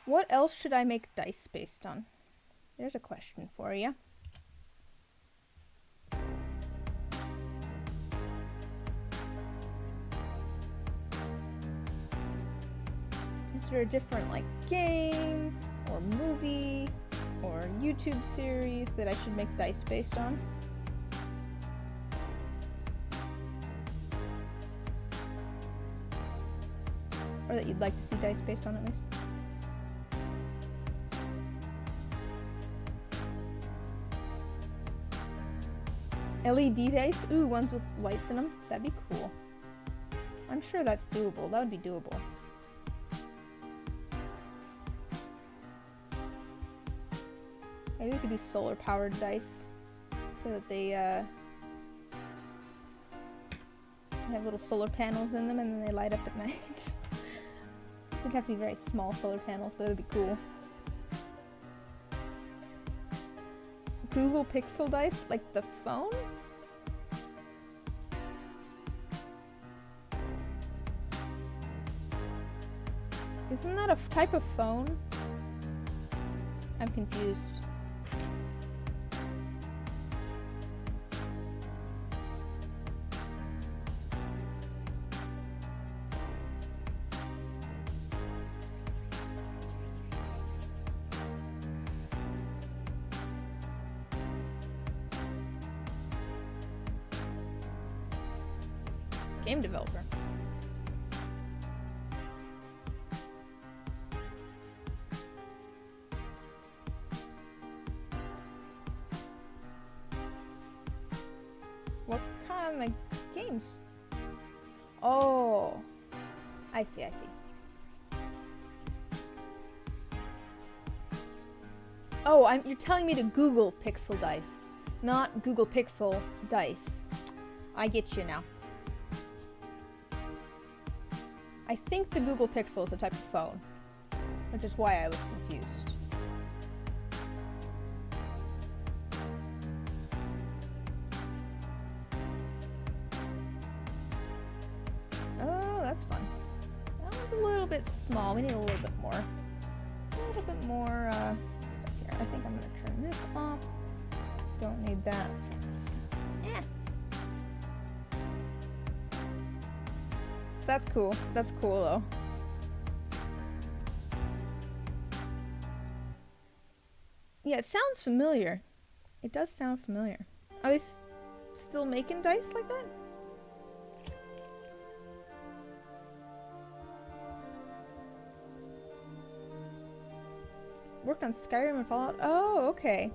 What else should I make dice based on? There's a question for you. Is there a different like game or movie or YouTube series that I should make dice based on? Or that you'd like to see dice based on at least? LED dice? Ooh, ones with lights in them? That'd be cool. I'm sure that's doable. That would be doable. Maybe we could do solar powered dice so that they have little solar panels in them and then they light up at night. It'd have to be very small solar panels, but it would be cool. Google Pixel dice? Like the phone? Isn't that a type of phone? I'm confused. Game developer. What kind of games? Oh, I see, I see. Oh, you're telling me to Google Pixel dice, not Google Pixel dice. I get you now. I think the Google Pixel is a type of phone, which is why I was confused. Oh, that's fun. That one's a little bit small. We need a little bit more. Stuff here. I think I'm going to turn this off. Don't need that. Eh. That's cool. That's cool, though. Yeah, it sounds familiar. It does sound familiar. Are they still making dice like that? Worked on Skyrim and Fallout. Oh, okay.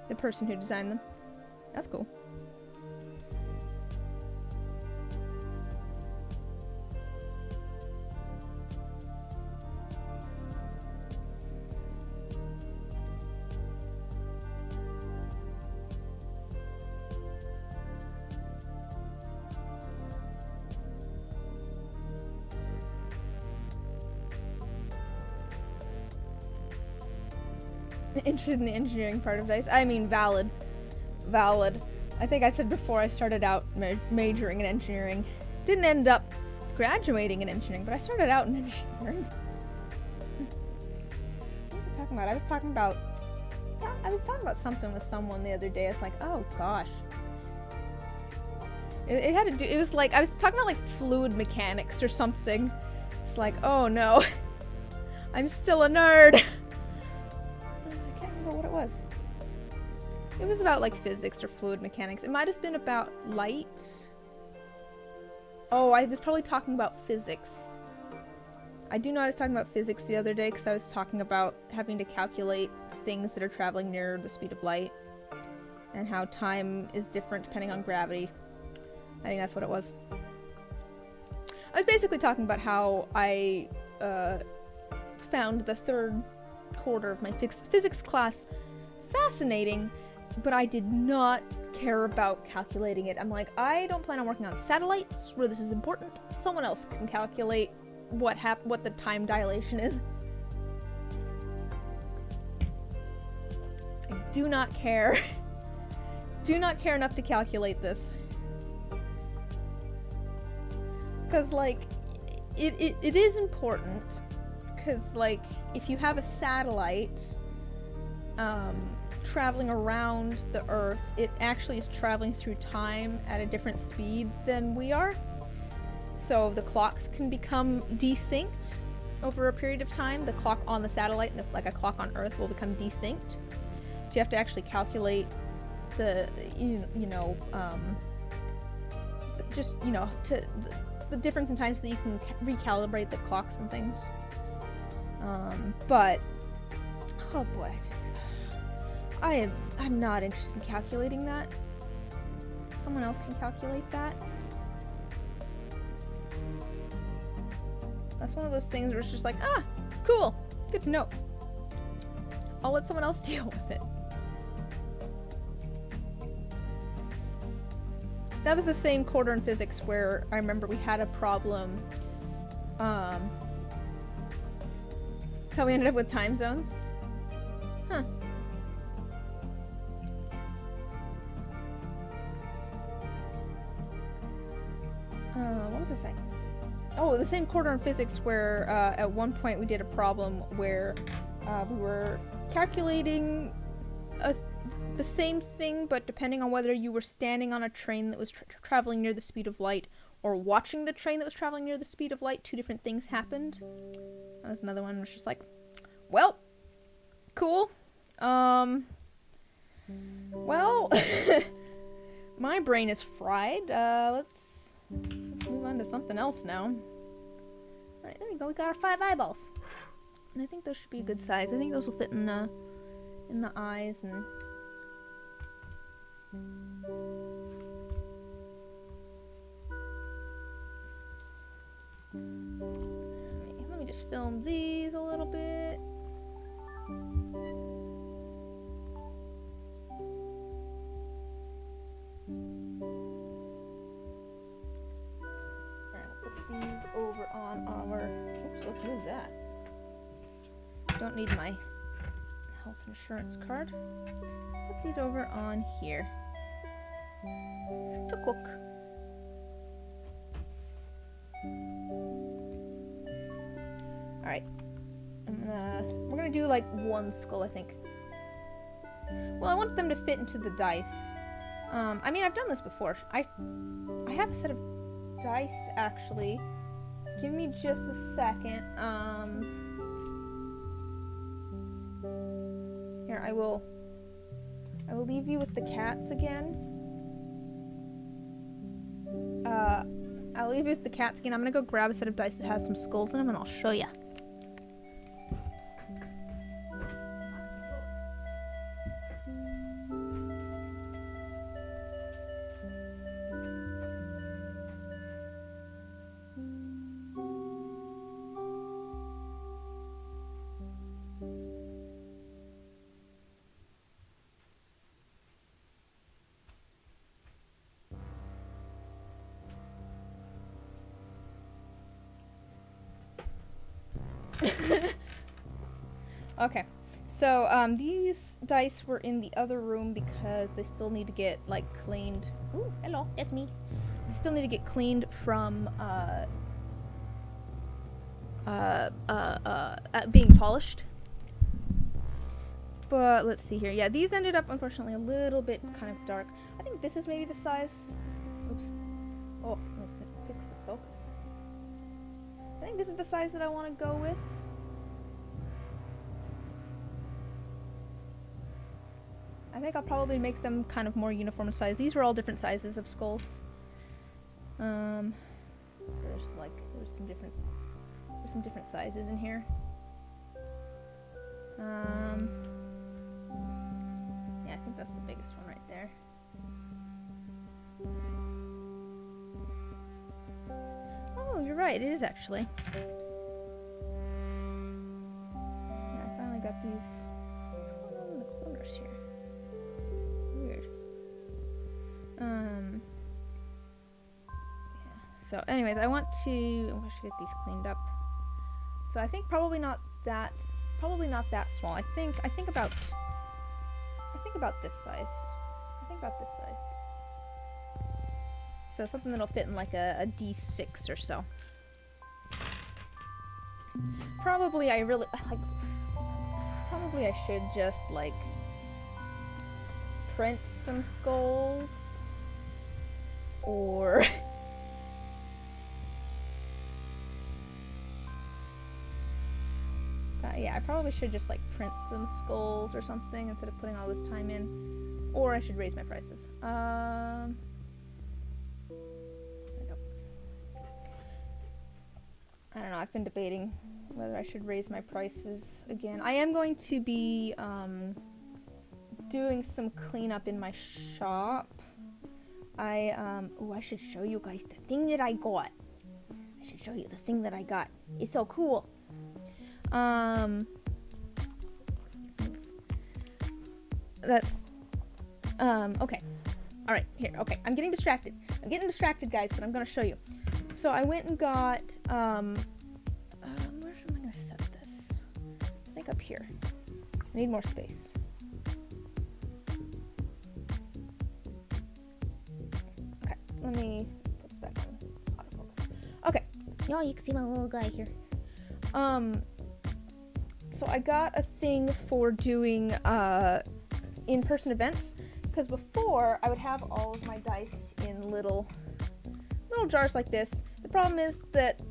The person who designed them. That's cool. Interested in the engineering part of dice. I mean, valid. Valid. I think I said before I started out majoring in engineering. Didn't end up graduating in engineering, but I started out in engineering. What was I talking about? I was talking about I was talking about something with someone the other day. It's like, oh gosh. It had to do, it was like, I was talking about like fluid mechanics or something. It's like, oh no. I'm still a nerd. I can't remember what it was. It was about like physics or fluid mechanics. It might have been about light. Oh, I was probably talking about physics. I do know I was talking about physics the other day because I was talking about having to calculate things that are traveling near the speed of light and how time is different depending on gravity. I think that's what it was. I was basically talking about how I found the third quarter of my physics class fascinating, but I did not care about calculating it. I'm like, I don't plan on working on satellites where this is important. Someone else can calculate what the time dilation is. I do not care. Do not care enough to calculate this. Because, like, it is important. Because, like, if you have a satellite traveling around the Earth, it actually is traveling through time at a different speed than we are. So the clocks can become desynced over a period of time. The clock on the satellite, like a clock on Earth, will become desynced. So you have to actually calculate the, the difference in time so that you can recalibrate the clocks and things. But, oh boy. I'm not interested in calculating that. Someone else can calculate that. That's one of those things where it's just like, ah, cool, good to know. I'll let someone else deal with it. That was the same quarter in physics where I remember we had a problem. How we ended up with time zones. Huh. What was I saying? Oh, the same quarter in physics where at one point we did a problem where we were calculating the same thing, but depending on whether you were standing on a train that was traveling near the speed of light or watching the train that was traveling near the speed of light, two different things happened. That was another one. It was just like, well, cool. Well, my brain is fried. Let's move on to something else now. Alright, there we go. We got our 5 eyeballs. And I think those should be a good size. I think those will fit in the eyes and... Let me just film these a little bit. These over on our... Oops, let's move that. Don't need my health insurance card. Put these over on here. To cook. Alright. We're gonna do like one skull, I think. Well, I want them to fit into the dice. I mean, I've done this before. I have a set of dice, actually. Give me just a second. Here, I will leave you with the cats again. I'll leave you with the cats again. I'm gonna go grab a set of dice that has some skulls in them, and I'll show you. Okay, so these dice were in the other room because they still need to get like cleaned. Ooh, hello, that's me. They still need to get cleaned from being polished. But let's see here. Yeah, these ended up, unfortunately, a little bit kind of dark. I think this is maybe the size. Oops. Oh, fix the focus. I think this is the size that I want to go with. I think I'll probably make them kind of more uniform in size. These were all different sizes of skulls. There's some different sizes in here. Yeah, I think that's the biggest one right there. Oh, you're right, it is actually. Yeah, I finally got these. What's going on in the corners here? Weird. Yeah. So anyways, I should get these cleaned up. So I think probably not that small. I think about this size. So something that'll fit in like a D6 or so. Probably I should just like print some skulls or yeah, I probably should just like print some skulls or something instead of putting all this time in. Or I should raise my prices. I don't know, I've been debating whether I should raise my prices again. I am going to be doing some cleanup in my shop. I should show you guys the thing that I got. It's so cool. Okay. Alright, here. Okay, I'm getting distracted, guys, but I'm gonna show you. So I went and got, where am I gonna set this? I think up here. I need more space. Okay, let me put this back on autofocus. Okay, y'all, you can see my little guy here. So I got a thing for doing in-person events, because before I would have all of my dice in little jars like this. The problem is that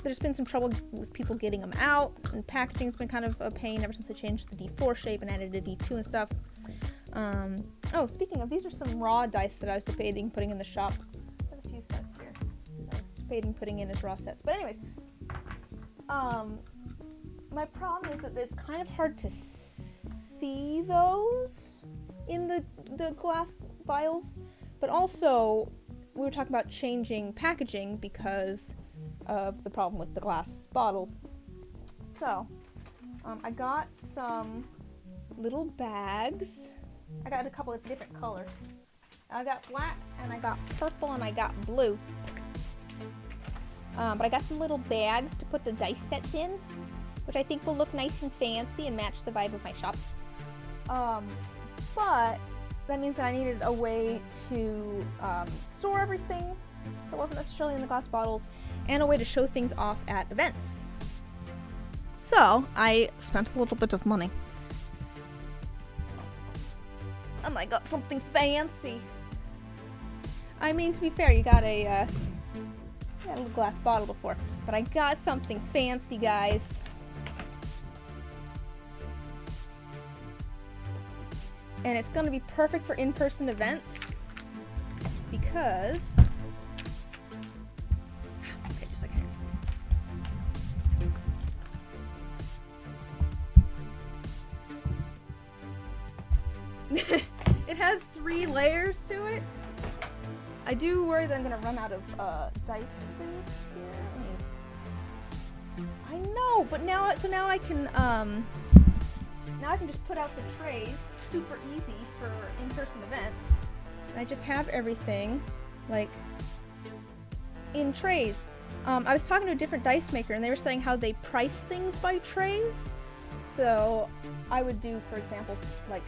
there's been some trouble with people getting them out, and packaging's been kind of a pain ever since I changed the D4 shape and added a D2 and stuff. Oh, speaking of, these are some raw dice that I was debating putting in the shop. I have a few sets here I was debating putting in as raw sets. But anyways, my problem is that it's kind of hard to see those in the glass vials, but also we were talking about changing packaging because of the problem with the glass bottles. So I got some little bags. I got a couple of different colors. I got black and I got purple and I got blue. But I got some little bags to put the dice sets in, which I think will look nice and fancy and match the vibe of my shop. But that means that I needed a way to store everything that wasn't necessarily in the glass bottles, and a way to show things off at events. So I spent a little bit of money. And I got something fancy. I mean, to be fair, you got a little glass bottle before, but I got something fancy, guys. And it's going to be perfect for in-person events because... Okay, just like here. It has 3 layers to it. I do worry that I'm going to run out of dice space here. I know, but now I can just put out the trays. Super easy for in-person events. And I just have everything like in trays. I was talking to a different dice maker and they were saying how they price things by trays. So I would do, for example, like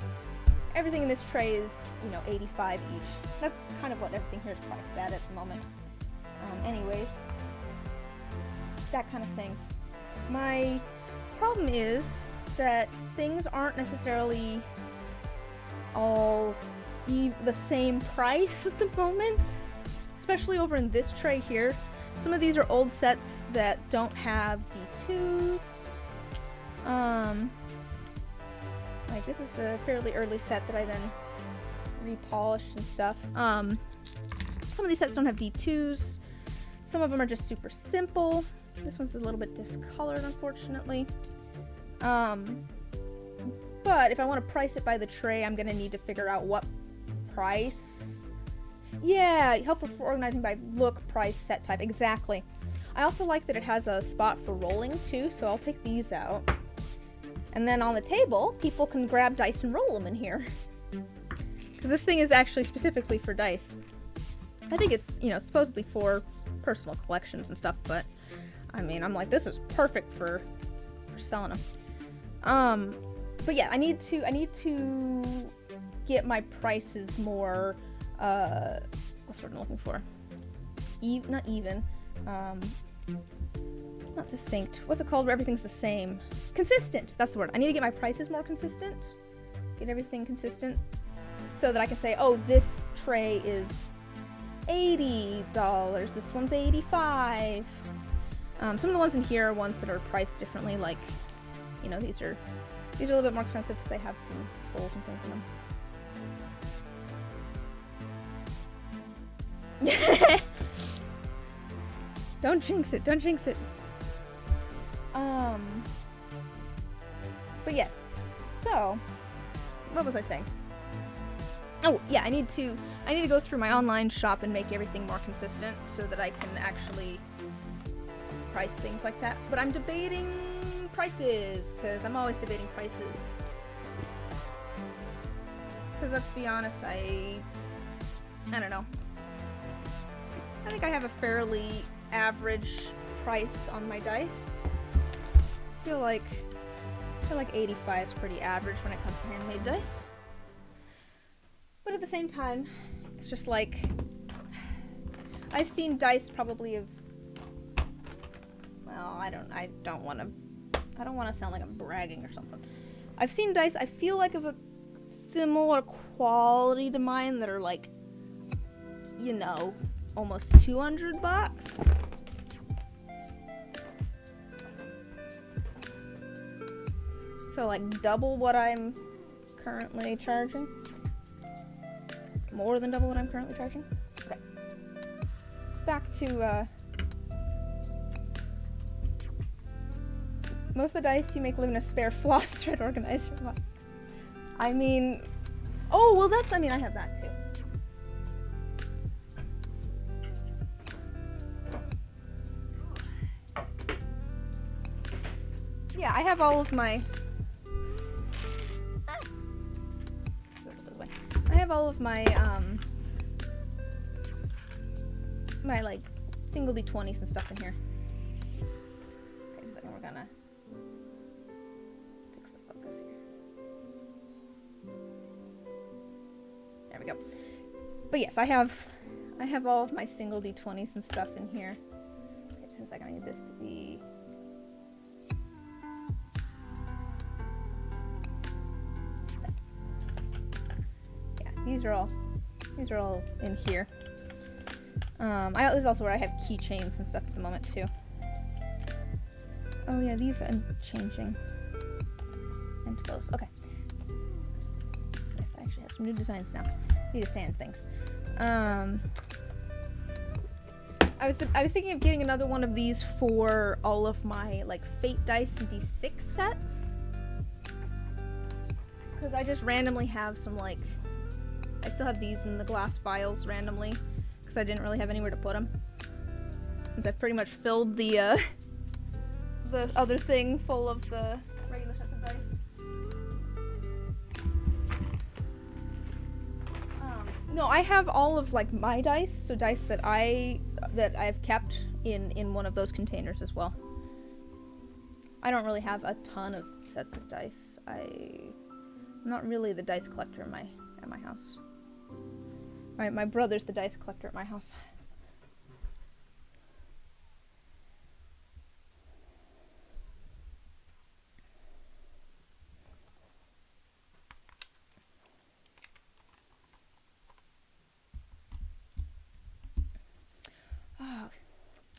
everything in this tray is, you know, $85 each. That's kind of what everything here is priced at the moment. Anyways, that kind of thing. My problem is that things aren't necessarily all the same price at the moment, especially over in this tray here. Some of these are old sets that don't have D2s. Like this is a fairly early set that I then repolished and stuff. Some of these sets don't have D2s. Some of them are just super simple. This one's a little bit discolored, unfortunately. But if I want to price it by the tray, I'm gonna need to figure out what price. Yeah, helpful for organizing by look, price, set type. Exactly. I also like that it has a spot for rolling too, so I'll take these out. And then on the table, people can grab dice and roll them in here. Because this thing is actually specifically for dice. I think it's, you know, supposedly for personal collections and stuff, but I mean, I'm like, this is perfect for selling them. But yeah, I need to get my prices more, what's the word I'm looking for? Not even. Not distinct. What's it called where everything's the same? Consistent! That's the word. I need to get my prices more consistent. Get everything consistent. So that I can say, oh, this tray is $80. This one's $85. Some of the ones in here are ones that are priced differently. Like, you know, these are a little bit more expensive because they have some skulls and things in them. Don't jinx it. Don't jinx it. But yes. So, what was I saying? Oh, yeah, I need to go through my online shop and make everything more consistent so that I can actually price things like that. But I'm debating prices, because I'm always debating prices. Because let's be honest, I don't know. I think I have a fairly average price on my dice. I feel like 85 is pretty average when it comes to handmade dice. But at the same time, it's just like, I've seen dice probably of, well, I don't want to sound like I'm bragging or something. I've seen dice, I feel like, of a similar quality to mine that are like, you know, almost $200. So like double what I'm currently charging. More than double what I'm currently charging. Okay. Back to most of the dice you make live in a spare floss thread organizer box. I mean, oh well, that's, I mean, I have that too. Yeah, I have all of my. I have all of my my like single D20s and stuff in here. Okay, just a second, we're gonna fix the focus here. There we go. But yes, I have all of my single D20s and stuff in here. Okay, just a second, I need this to be. These are all in here. This is also where I have keychains and stuff at the moment too. Oh yeah, these I'm changing. And those. Okay. Yes, I actually have some new designs now. Need to sand things. I was thinking of getting another one of these for all of my like Fate dice and D6 sets. Because I just randomly have some like. I still have these in the glass vials randomly, because I didn't really have anywhere to put them. Since I've pretty much filled the other thing full of the regular sets of dice. No, I have all of like my dice, so dice that I've kept in one of those containers as well. I don't really have a ton of sets of dice. I'm not really the dice collector at my house. My brother's the dice collector at my house.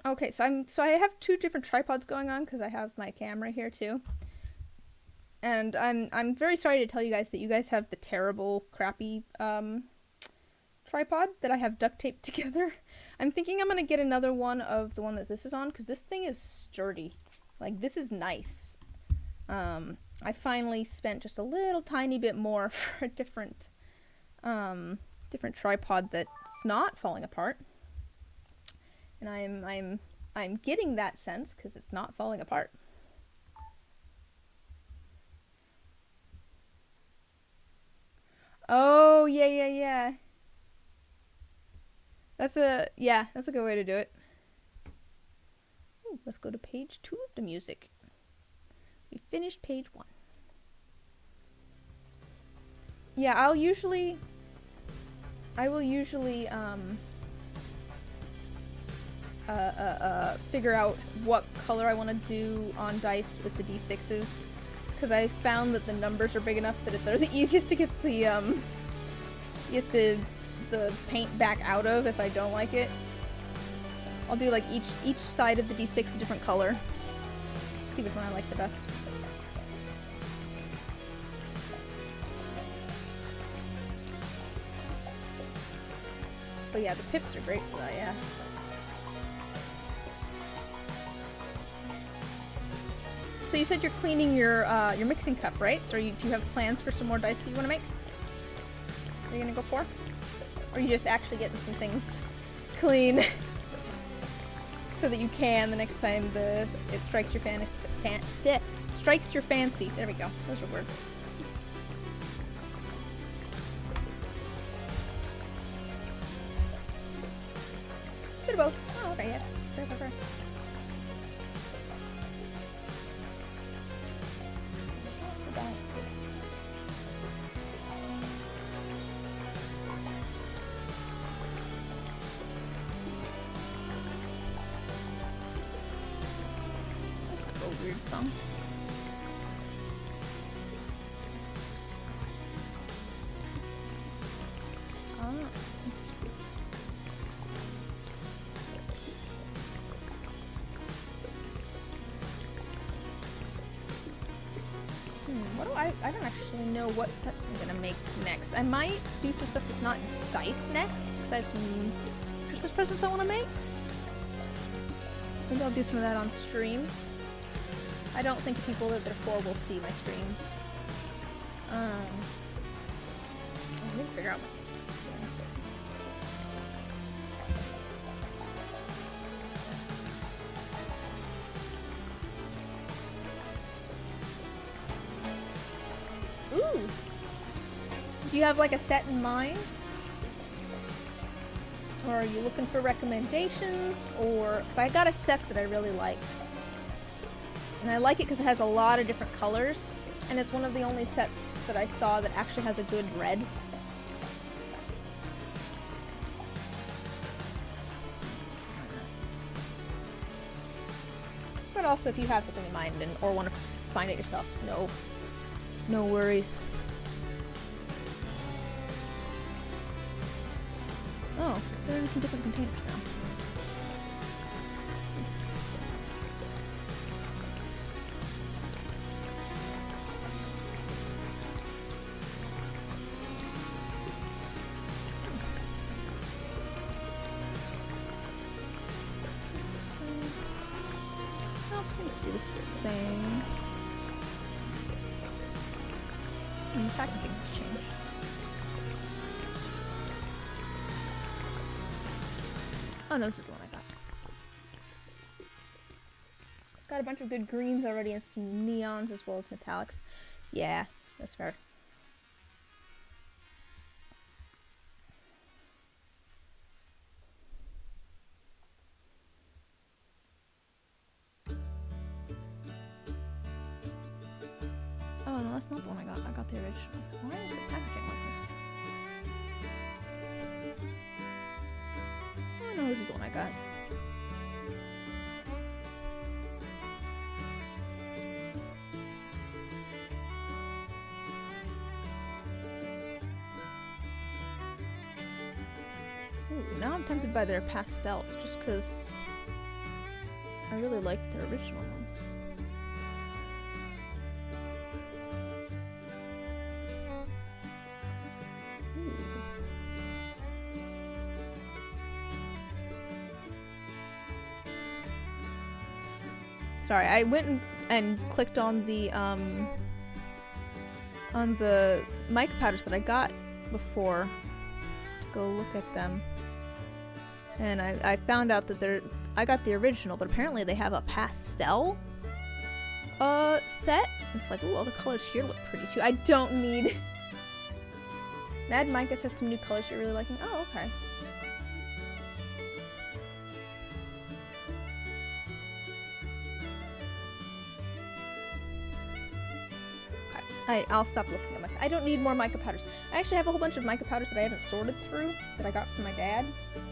Okay, so I have two different tripods going on because I have my camera here too. And I'm very sorry to tell you guys that you guys have the terrible, crappy tripod that I have duct taped together. I'm thinking I'm gonna get another one of the one that this is on because this thing is sturdy. Like, this is nice. I finally spent just a little tiny bit more for a different tripod that's not falling apart. And I'm getting that sense because it's not falling apart. Oh, yeah. That's a good way to do it. Ooh, let's go to page 2 of the music. We finished page 1. Yeah, I will usually figure out what color I want to do on dice with the D6s, because I found that the numbers are big enough that they're the easiest to get the paint back out of if I don't like it. I'll do like each side of the D6 a different color. See which one I like the best. But yeah, the pips are great for that, yeah. So you said you're cleaning your mixing cup, right? So do you have plans for some more dice that you want to make? Are you gonna go for? Or are you just actually getting some things clean so that you can the next time it strikes your strikes your fancy. There we go. Those are words. Bit of both. Oh, okay, yeah. Fair. Weird song. What do I don't actually know what sets I'm gonna make next. I might do some stuff that's not dice next, because I have some Christmas presents I want to make. Maybe I'll do some of that on streams. I don't think people that therefore will see my streams. I need to figure out what. Ooh! Do you have like a set in mind? Or are you looking for recommendations? Or, 'cause I got a set that I really like. And I like it because it has a lot of different colors, and it's one of the only sets that I saw that actually has a good red. But also, if you have something in mind or want to find it yourself, no worries. Oh, they're in some different containers now. Seems to be the same. The packaging has changed. Oh no, this is the one I got. Got a bunch of good greens already and some neons as well as metallics. Yeah, that's fair. Oh no, that's not the one I got. I got the original. Why is the packaging like this? Oh no, this is the one I got. Ooh, now I'm tempted by their pastels just because I really liked the original ones. Ooh. Sorry, I went and clicked on the mic powders that I got before to go look at them, and I found out that I got the original, but apparently they have a pastel set. It's like, ooh, all the colors here look pretty too. I don't need. Mad Micas has some new colors you're really liking. Oh, okay. I'll stop looking at I don't need more mica powders. I actually have a whole bunch of mica powders that I haven't sorted through that I got from my dad. Okay,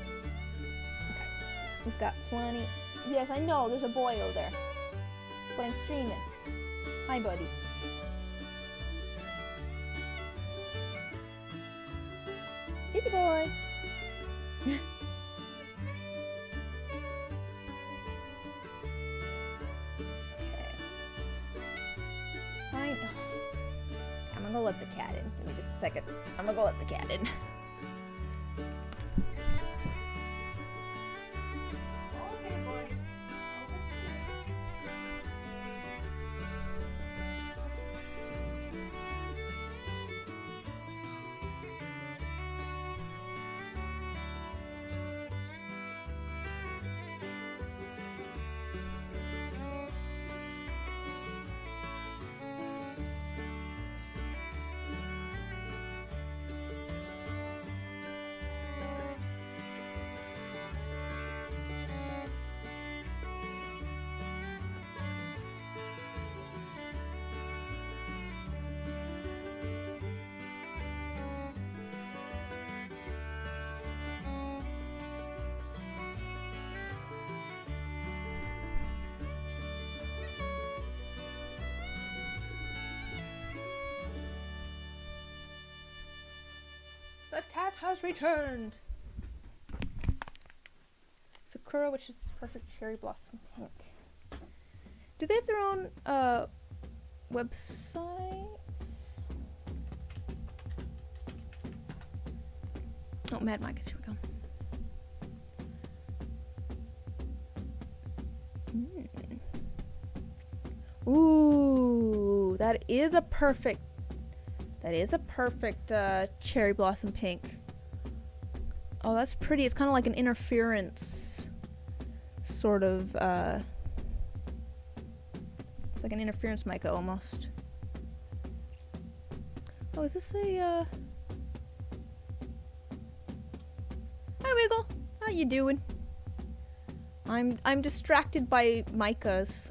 we've got plenty. Yes, I know, there's a boy over there. But I'm streaming. Hi, buddy. Kitty boy. I'm gonna let the cat in. Give me just a second. I'm gonna go let the cat in. Okay, boy. The cat has returned! Sakura, which is this perfect cherry blossom pink. Do they have their own website? Oh, Mad Micas, here we go. Ooh, that is a perfect cherry blossom pink. Oh, that's pretty. It's kind of like an interference sort of, it's like an interference mica almost. Oh, is this a, Hi, Wiggle. How you doing? I'm distracted by micas.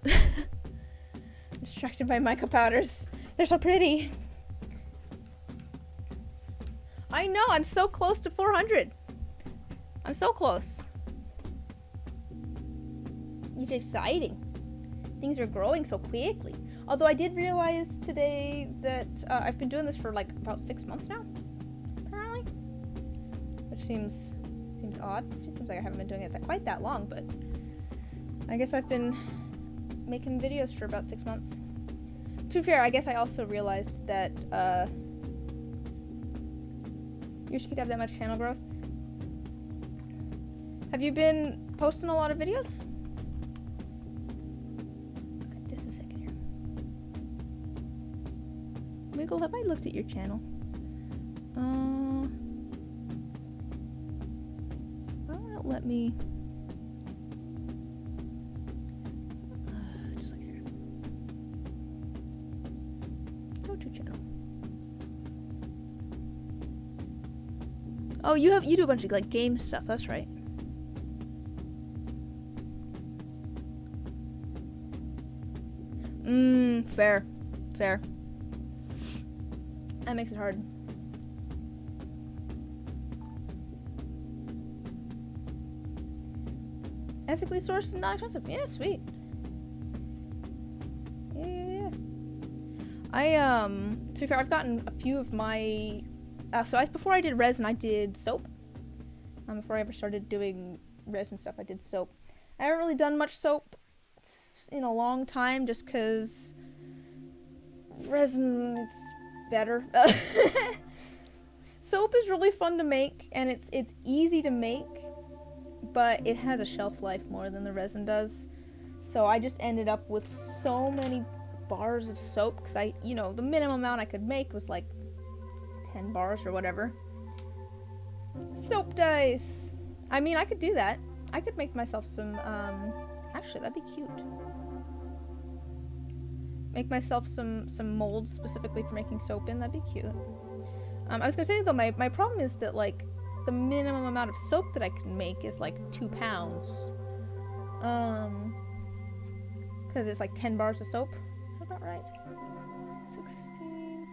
Distracted by mica powders. They're so pretty. I know, I'm so close to 400. I'm so close. It's exciting. Things are growing so quickly. Although I did realize today that I've been doing this for like about 6 months now, apparently. Which seems odd. It just seems like I haven't been doing it quite that long, but I guess I've been making videos for about 6 months. To be fair, I guess I also realized that you could have that much channel growth. Have you been posting a lot of videos? Okay, just a second here. Wiggle, have I looked at your channel? Why won't it let me? Just like here. Go to channel. Oh, you do a bunch of like game stuff. That's right. Fair. That makes it hard. Ethically sourced and not expensive. Yeah, sweet. Yeah. To be fair, I've gotten a few of my. Before I did resin, I did soap. Before I ever started doing resin stuff, I did soap. I haven't really done much soap soaps in a long time just because resin is better. Soap is really fun to make, and it's easy to make, but it has a shelf life more than the resin does. So I just ended up with so many bars of soap because the minimum amount I could make was like 10 bars or whatever. Soap dice! I mean, I could do that. I could make myself some, actually, that'd be cute. Make myself some molds specifically for making soap in, that'd be cute. I was gonna say, though, my problem is that, like, the minimum amount of soap that I can make is, like, 2 pounds. Because it's, like, 10 bars of soap. Is that about right? 16...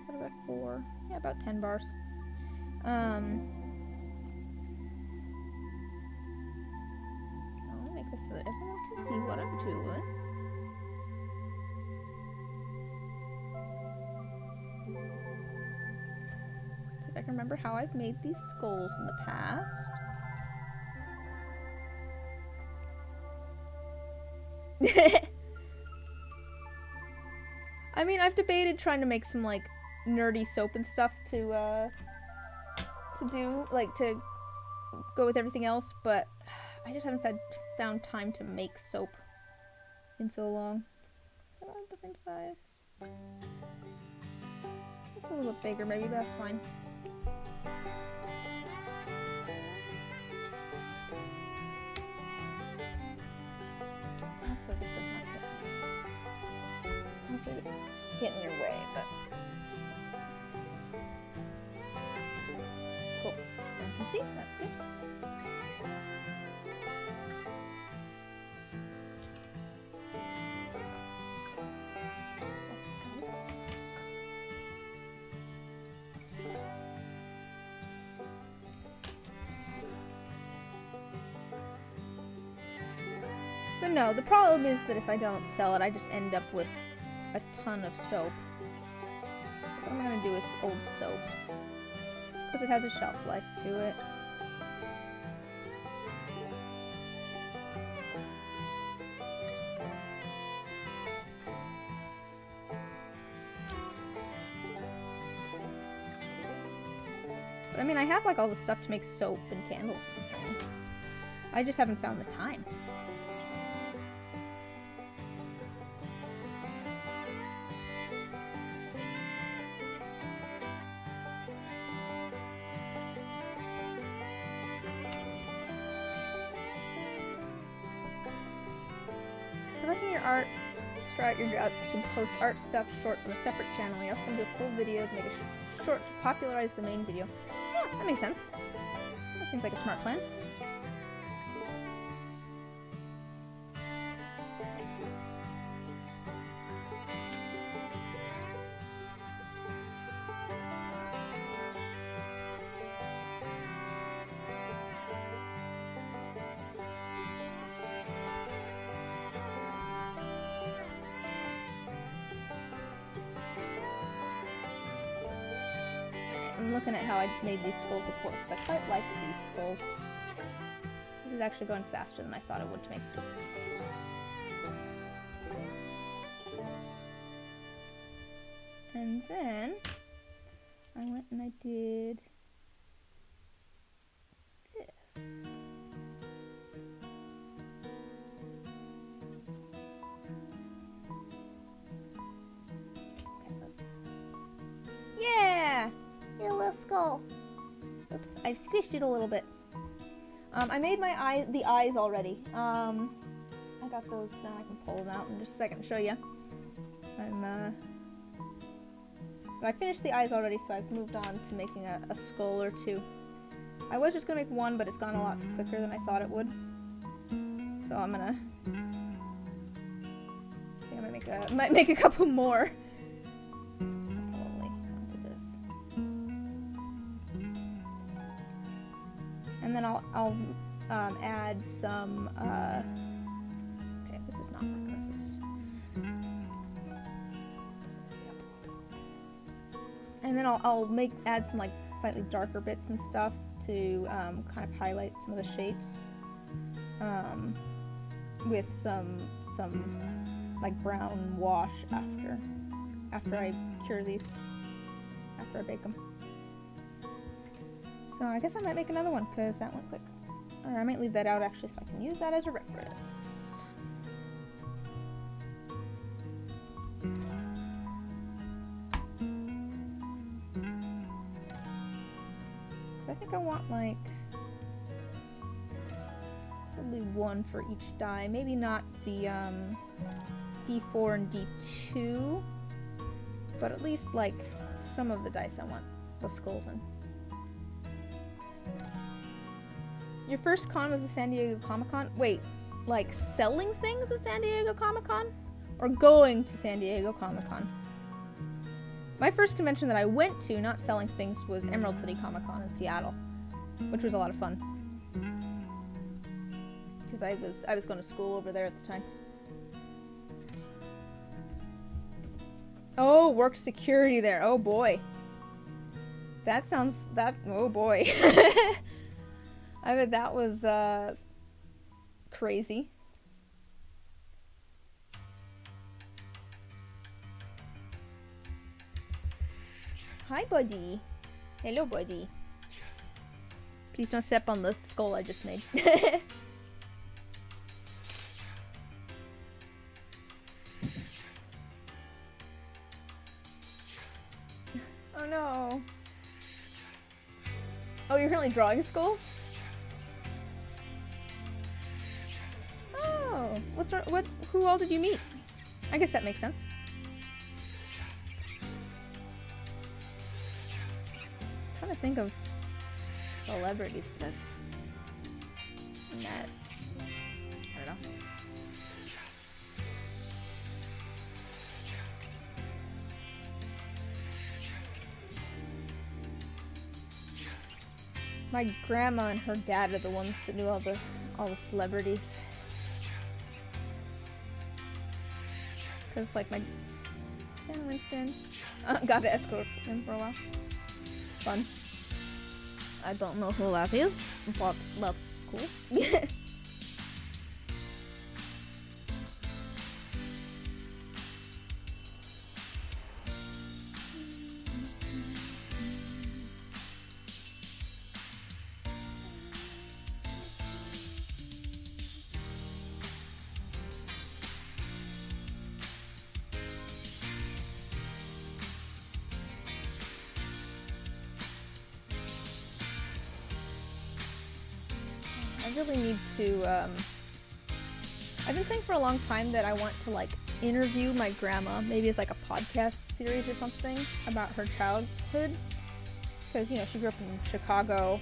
What about 4? Yeah, about 10 bars. I'll make this so that everyone can see what I'm doing. See if I can remember how I've made these skulls in the past. I mean, I've debated trying to make some, like, nerdy soap and stuff to do, like, to go with everything else, but I just haven't found time to make soap in so long. Is that about the same size? It's a little bit bigger, maybe, but that's fine. Hopefully this does not get... Hopefully this doesn't get in your way, but... Cool. You can see, that's good. So no, the problem is that if I don't sell it, I just end up with a ton of soap. What am I going to do with old soap? Because it has a shelf life to it. But I mean, I have like all the stuff to make soap and candles and things. I just haven't found the time. Working your art, start your droughts, you can post art stuff shorts on a separate channel. You're also going to do a full video to make a short to popularize the main video. Yeah, that makes sense. That seems like a smart plan. I'm looking at how I made these skulls before, because I quite like these skulls. This is actually going faster than I thought it would to make this. And then I went and I did this. Yeah! Little skull. Oops, I squished it a little bit. I made the eyes already. I got those done. I can pull them out in just a second to show you. I finished the eyes already, so I've moved on to making a skull or two. I was just gonna make one, but it's gone a lot quicker than I thought it would. So I think I'm gonna might make a couple more. And then I'll add some, okay, this is not working, this is and then I'll add some like slightly darker bits and stuff to kind of highlight some of the shapes. with some like brown wash after I cure these, after I bake them. So I guess I might make another one because that went quick. Or I might leave that out actually so I can use that as a reference. I think I want like probably one for each die. Maybe not the D4 and D2, but at least like some of the dice I want the skulls in. Your first con was the San Diego Comic-Con? Wait, like selling things at San Diego Comic-Con? Or going to San Diego Comic-Con? My first convention that I went to, not selling things, was Emerald City Comic-Con in Seattle, which was a lot of fun. Because I was going to school over there at the time. Oh, work security there. Oh boy. That sounds, oh boy. I bet that was crazy. Hi, buddy. Hello, buddy. Please don't step on the skull I just made. Oh no. Oh, you're currently drawing skulls? Oh, who all did you meet? I guess that makes sense. I'm trying to think of celebrities that I've met. I don't know. My grandma and her dad are the ones that knew all the celebrities. Cause like my Dan Winston got to escort him for a while. Fun. I don't know who that is, but that's cool. I really need to, I've been saying for a long time that I want to like interview my grandma, maybe as like a podcast series or something about her childhood. Because, you know, she grew up in Chicago,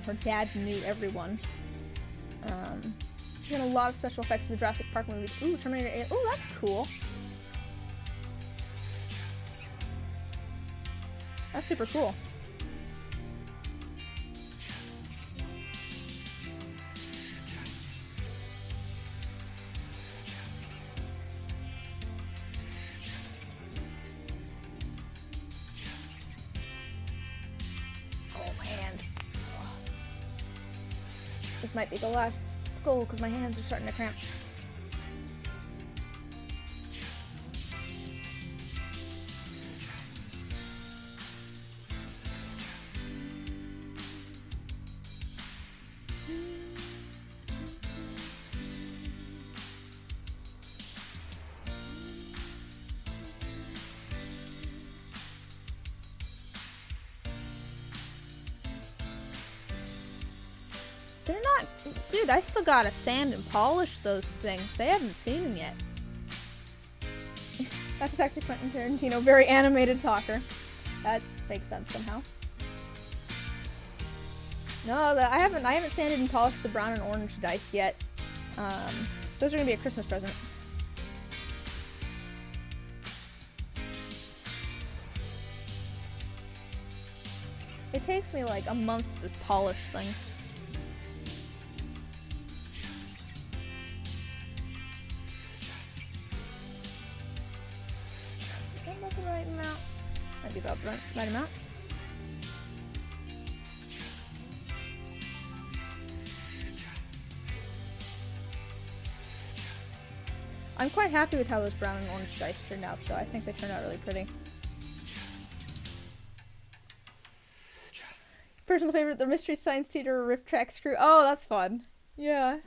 her dad knew everyone. She had a lot of special effects in the Jurassic Park movies. Ooh, Terminator 8, ooh, that's cool. That's super cool. This might be the last skull because my hands are starting to cramp. They're not... Dude, I still gotta sand and polish those things. They haven't seen them yet. That's Detective Quentin Tarantino, very animated talker. That makes sense somehow. No, I haven't sanded and polished the brown and orange dice yet. Those are gonna be a Christmas present. It takes me like a month to polish things. About the right amount. Might be about the right amount. I'm quite happy with how those brown and orange dice turned out, though. I think they turned out really pretty. Personal favorite, the Mystery Science Theater riff track screw. Oh, that's fun. Yeah.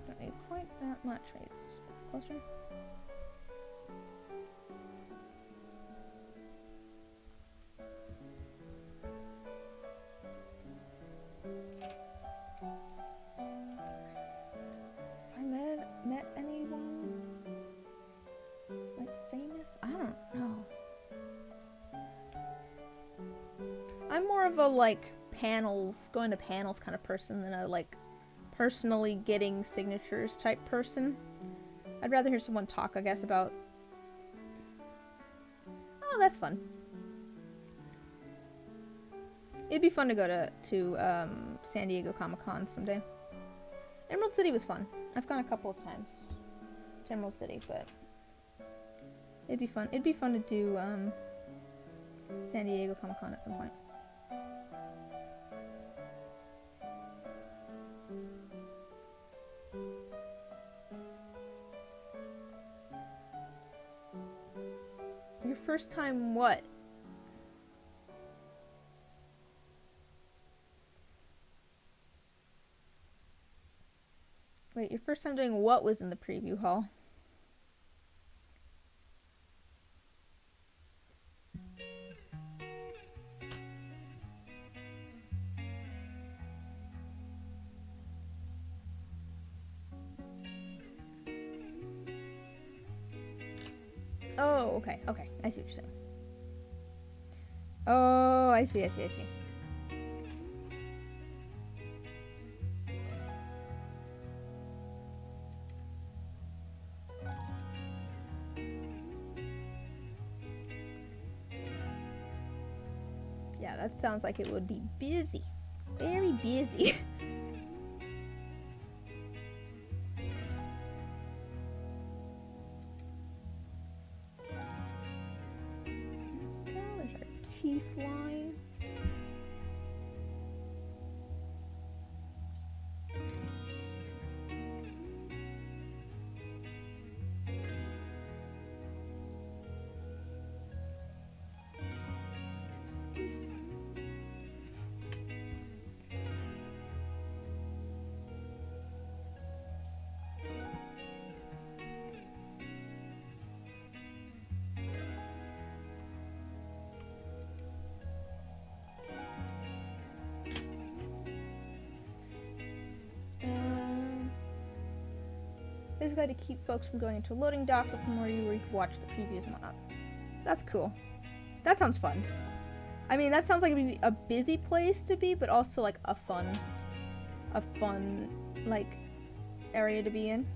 Don't need quite that much. Wait, it's just closer. Met anyone like famous? I don't know. I'm more of a like going to panels kind of person than a like personally getting signatures type person. I'd rather hear someone talk, I guess, about. Oh, that's fun. It'd be fun to go to San Diego Comic-Con someday. Emerald City was fun. I've gone a couple of times to Emerald City, but it'd be fun. It'd be fun to do San Diego Comic-Con at some point. Your first time what? Wait, your first time doing what was in the preview hall? Oh, okay, okay. I see what you're saying. Oh, I see. Yeah, that sounds like it would be busy. Very busy. There's our teeth line. Basically to keep folks from going into a loading dock with more where you can watch the previews and whatnot. That's cool. That sounds fun. I mean, that sounds like it'd be a busy place to be, but also like a fun like area to be in.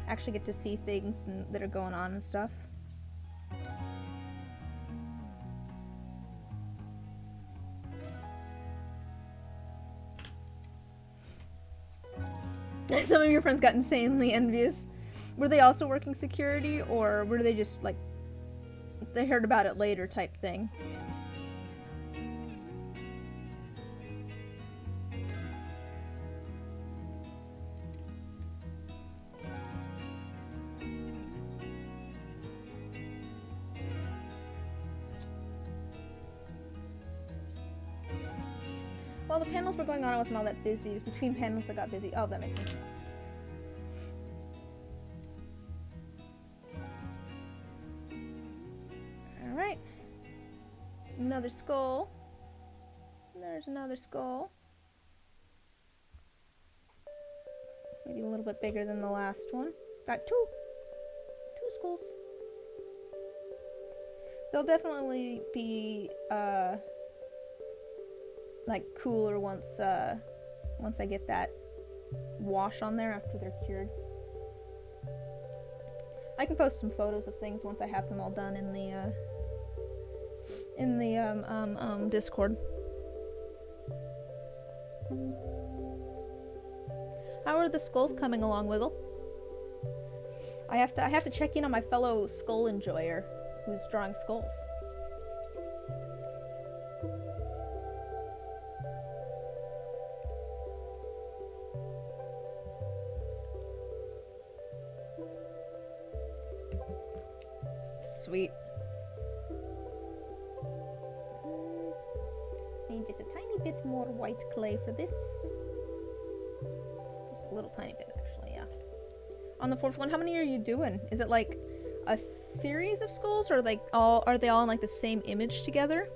Actually get to see things that are going on and stuff. Some of your friends got insanely envious. Were they also working security, or were they just like, they heard about it later type thing? While the panels were going on, it wasn't all that busy. It was between panels that got busy. Oh, that makes sense. Alright. Another skull. There's another skull. It's maybe a little bit bigger than the last one. Got two skulls. They'll definitely be like cooler once I get that wash on there after they're cured. I can post some photos of things once I have them all done in the Discord. How are the skulls coming along, Wiggle? I have to check in on my fellow skull enjoyer who's drawing skulls. Sweet. Need just a tiny bit more white clay for this. Just a little tiny bit, actually, yeah. On the fourth one, how many are you doing? Is it like a series of skulls, or like are they all in like the same image together?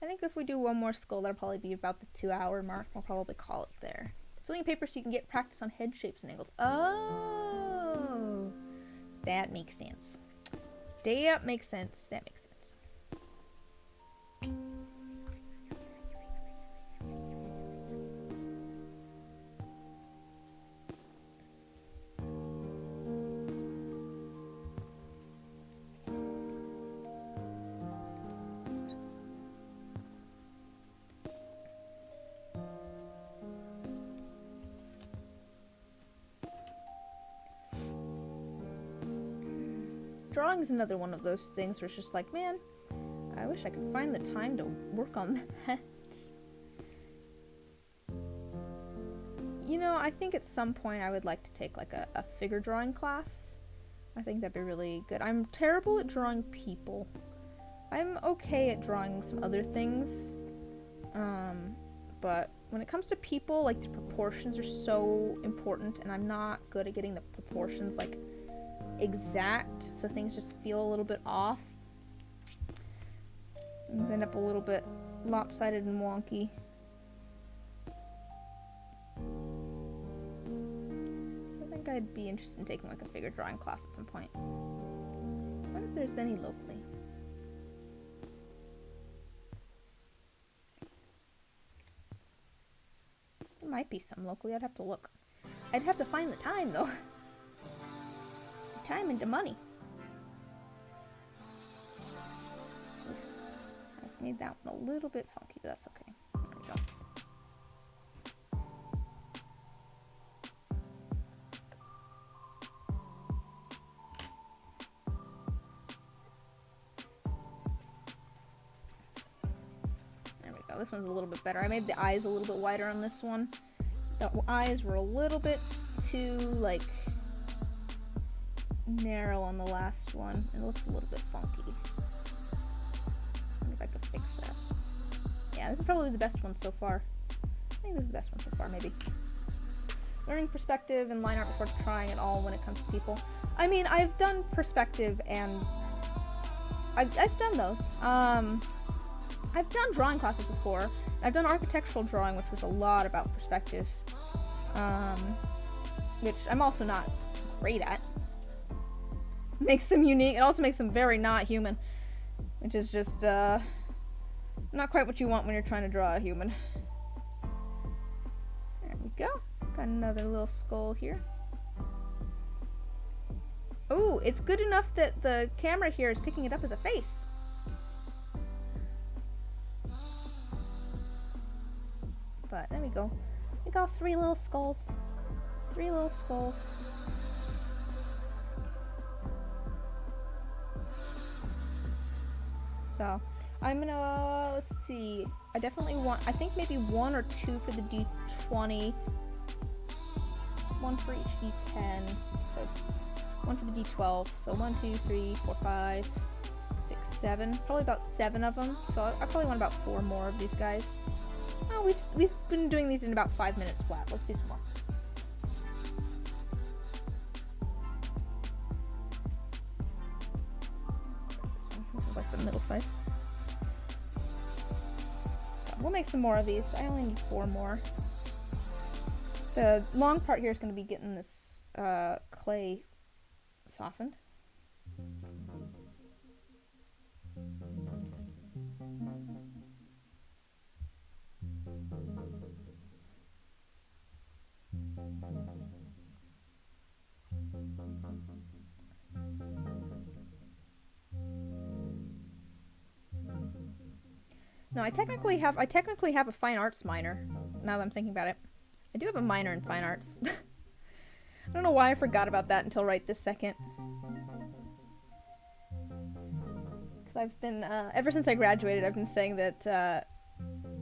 I think if we do one more skull, that'll probably be about the 2-hour mark. We'll probably call it there. Filling paper so you can get practice on head shapes and angles. Oh, that makes sense. That makes sense. That makes sense. Drawing is another one of those things where it's just like, man, I wish I could find the time to work on that. You know, I think at some point I would like to take like a figure drawing class. I think that'd be really good. I'm terrible at drawing people. I'm okay at drawing some other things. But when it comes to people, like the proportions are so important, and I'm not good at getting the proportions like exact, so things just feel a little bit off and end up a little bit lopsided and wonky. So I think I'd be interested in taking like a figure drawing class at some point. I wonder if there's any locally. There might be some locally. I'd have to look. I'd have to find the time though. Time into money. I've made that one a little bit funky, but that's okay. There we go. There we go. This one's a little bit better. I made the eyes a little bit wider on this one. The eyes were a little bit too, like, narrow on the last one. It looks a little bit funky. Wonder if I could fix that. Yeah, this is probably the best one so far. I think this is the best one so far, maybe. Learning perspective and line art before trying it all when it comes to people. I mean, I've done perspective and I've done those. I've done drawing classes before. I've done architectural drawing, which was a lot about perspective, which I'm also not great at. Makes them unique. It also makes them very not human, which is just not quite what you want when you're trying to draw a human. There we go. Got another little skull here. Oh, it's good enough that the camera here is picking it up as a face. But there we go. We got 3 little skulls. 3 little skulls. So I'm gonna, let's see, I definitely want, I think maybe 1 or 2 for the D20, 1 for each D10, so 1 for the D12, so 1, 2, 3, 4, 5, 6, 7, probably about 7 of them, so I probably want about 4 more of these guys. Oh, we've been doing these in about 5 minutes flat. Let's do some more. This one's like the middle size. So we'll make some more of these. I only need 4 more. The long part here is going to be getting this clay softened. No, I technically have a fine arts minor, now that I'm thinking about it. I do have a minor in fine arts. I don't know why I forgot about that until right this second. Because I've been, ever since I graduated, I've been saying that,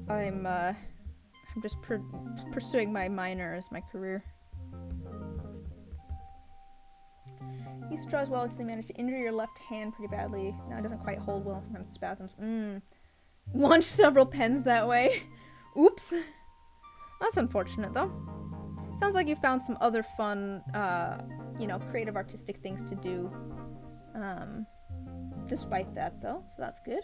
I'm just pursuing my minor as my career. You used to draw as well until you managed to injure your left hand pretty badly. Now it doesn't quite hold well, sometimes spasms. Launch several pens that way. Oops. That's unfortunate, though. Sounds like you found some other fun, you know, creative artistic things to do. Despite that, though, so that's good.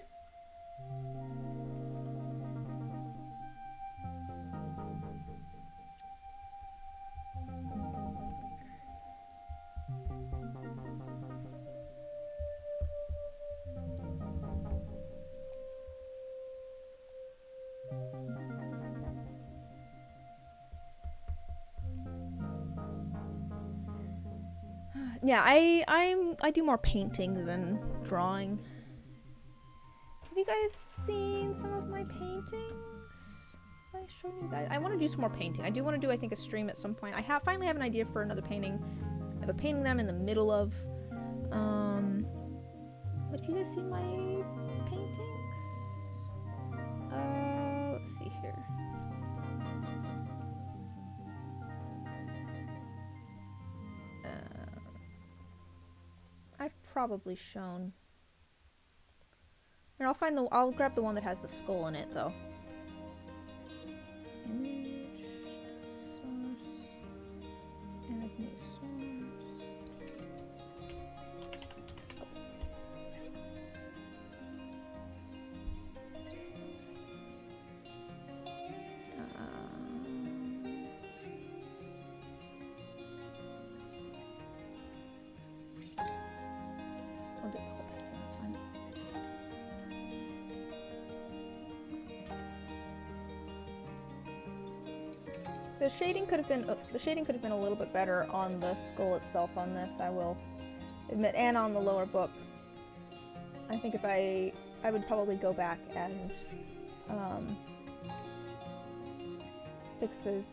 Yeah, I do more painting than drawing. Have you guys seen some of my paintings? Have I shown you guys? I want to do some more painting. I do want to do, I think, a stream at some point. I finally have an idea for another painting. I have a painting that I'm in the middle of. But have you guys seen my paintings? Let's see here. I've probably shown. Here, I'll grab the one that has the skull in it, though. Image, source, add new source. I'll do the whole thing, that's fine. The shading could have been a little bit better on the skull itself on this, I will admit, and on the lower book. I think if I would probably go back and fix the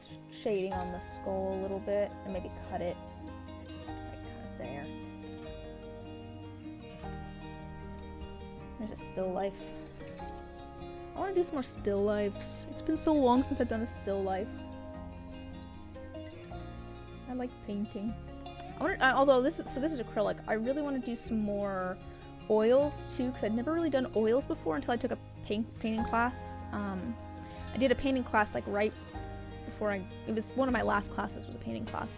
shading on the skull a little bit and maybe cut it like kind of there. There's a still life. I want to do some more still lifes. It's been so long since I've done a still life. I like painting. Although this is acrylic. I really want to do some more oils too, because I'd never really done oils before until I took a painting class. I did a painting class like right before it was one of my last classes was a painting class.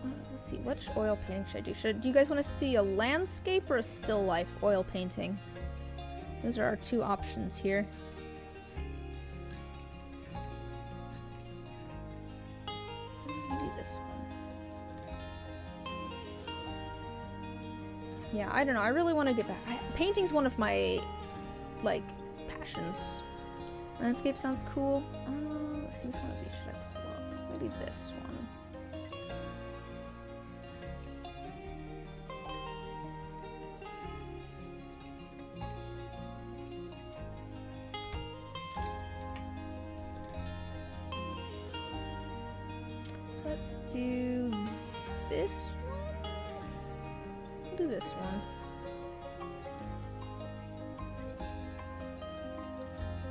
Let's see, which oil painting should I do? Do you guys want to see a landscape or a still life oil painting? Those are our two options here. Yeah, I don't know. I really want to get back. Painting's one of my, like, passions. Landscape sounds cool. Let's see, which one of these should I pull up? Maybe this one. Let's do this one. Do this one.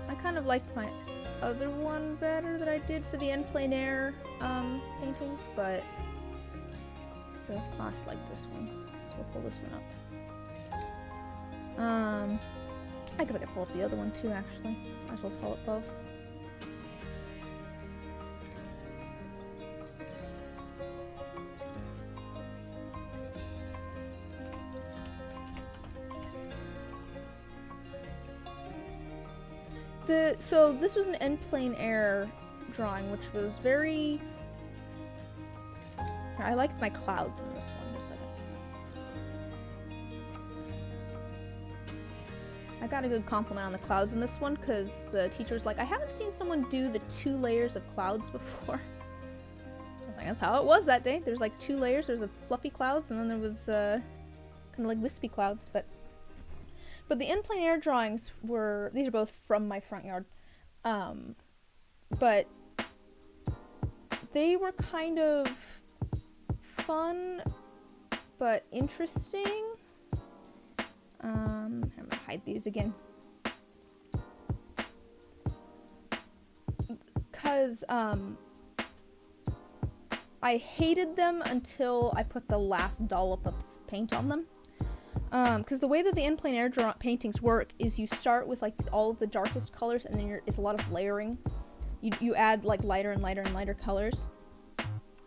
I kind of liked my other one better that I did for the en plein air paintings, but the class liked this one, so we'll pull this one up. I could pull up the other one too, actually. Might as well pull it both. So this was an en plein air drawing, which was very... I liked my clouds in this one, just a second. I got a good compliment on the clouds in this one, because the teacher was like, I haven't seen someone do the 2 layers of clouds before. I was like, that's how it was that day. There's like 2 layers. There's a fluffy clouds, and then there was kind kind of like wispy clouds, but the in plein air drawings were, these are both from my front yard, but they were kind of fun but interesting. I'm gonna hide these again because I hated them until I put the last dollop of paint on them. Because the way that the in plein air paintings work is you start with like all of the darkest colors, and then it's a lot of layering. You add like lighter and lighter and lighter colors.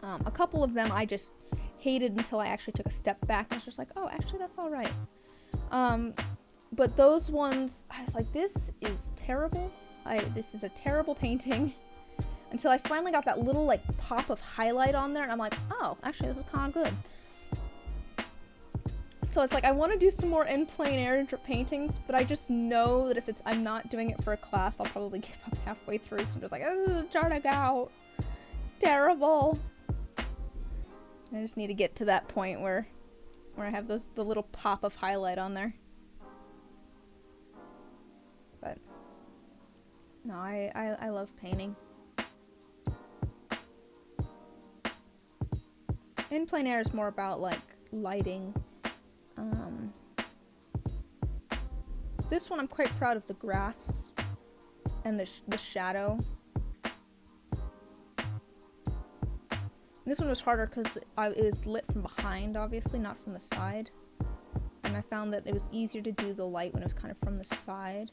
A couple of them I just hated until I actually took a step back and was just like, oh, actually that's all right. But those ones, I was like, this is terrible. This is a terrible painting. Until I finally got that little like pop of highlight on there, and I'm like, oh, actually this is kind of good. So it's like I want to do some more in plein air paintings, but I just know that if I'm not doing it for a class, I'll probably give up halfway through. So I'm just like, this is turning out. It's terrible. I just need to get to that point where I have the little pop of highlight on there. But no, I love painting. In plein air is more about like lighting. This one I'm quite proud of the grass and the shadow. This one was harder because it was lit from behind, obviously, not from the side. And I found that it was easier to do the light when it was kind of from the side.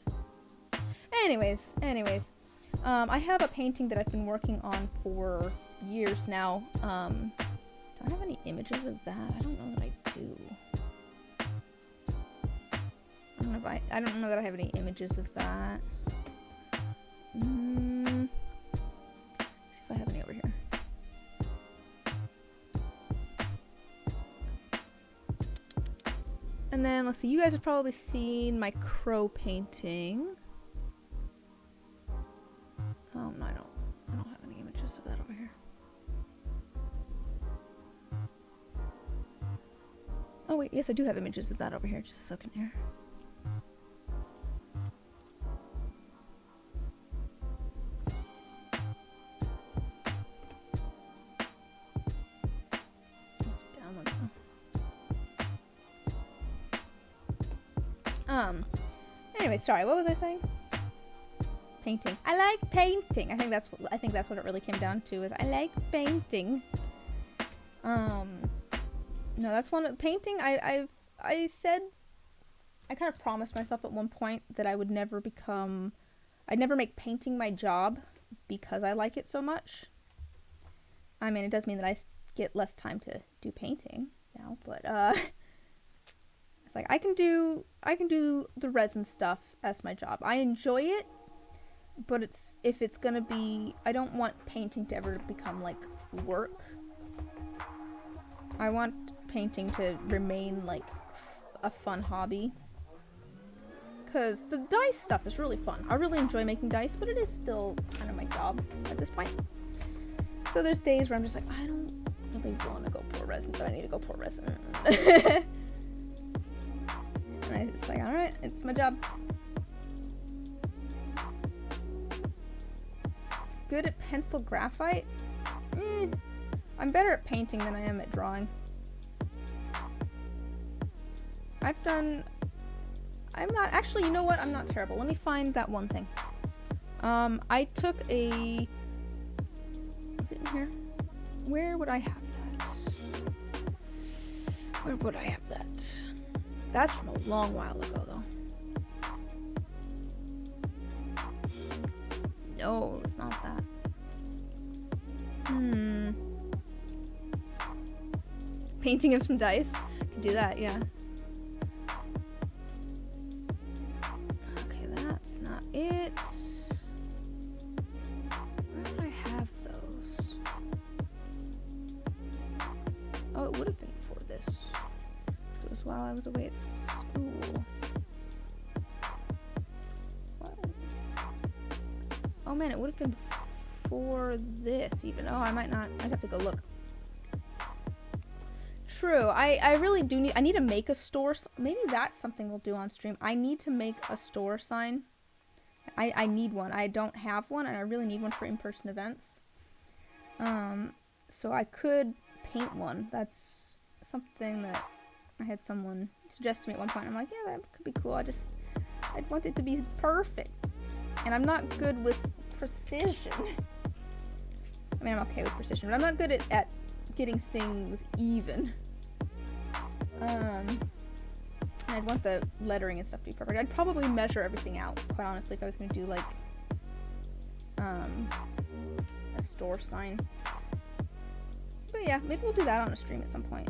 Anyways, I have a painting that I've been working on for years now. Do I have any images of that? I don't know that I do. I don't know that I have any images of that. Let's see if I have any over here. And then let's see, you guys have probably seen my crow painting. Oh no, I don't have any images of that over here. Oh wait, yes I do have images of that over here, just a second here. Anyway, sorry, what was I saying? Painting. I like painting. I think that's what it really came down to, is I like painting. No, that's one painting. I said, I kind of promised myself at one point that I'd never make painting my job because I like it so much. I mean, it does mean that I get less time to do painting now, but it's like I can do the resin stuff as my job. I enjoy it, but if it's gonna be, I don't want painting to ever become like work. I want painting to remain like a fun hobby. Because the dice stuff is really fun. I really enjoy making dice, but it is still kind of my job at this point. So there's days where I'm just like, I don't really want to go pour resin, but I need to go pour resin. And it's like, alright, it's my job. Good at pencil graphite? I'm better at painting than I am at drawing. I'm not, actually, you know what? I'm not terrible. Let me find that one thing. I took a, is it in here? Where would I have that? Where would I have that? That's from a long while ago, though. No, it's not that. Painting of some dice? Could do that, yeah. Okay, that's not it. Where did I have those? Oh, it would have been for this. It was while I was away at school. What? Oh man, it would have been for this even. Oh, I might not. I'd have to go look. true. I really do need, I need to make a store. Maybe that's something we'll do on stream. I need to make a store sign. I need one. I don't have one, and I really need one for in-person events. So I could paint one. That's something that I had someone suggest to me at one point. I'm like, yeah, that could be cool. I'd want it to be perfect. And I'm not good with precision. I mean, I'm okay with precision, but I'm not good at getting things even. And I'd want the lettering and stuff to be perfect. I'd probably measure everything out, quite honestly, if I was going to do, like, a store sign. But yeah, maybe we'll do that on a stream at some point.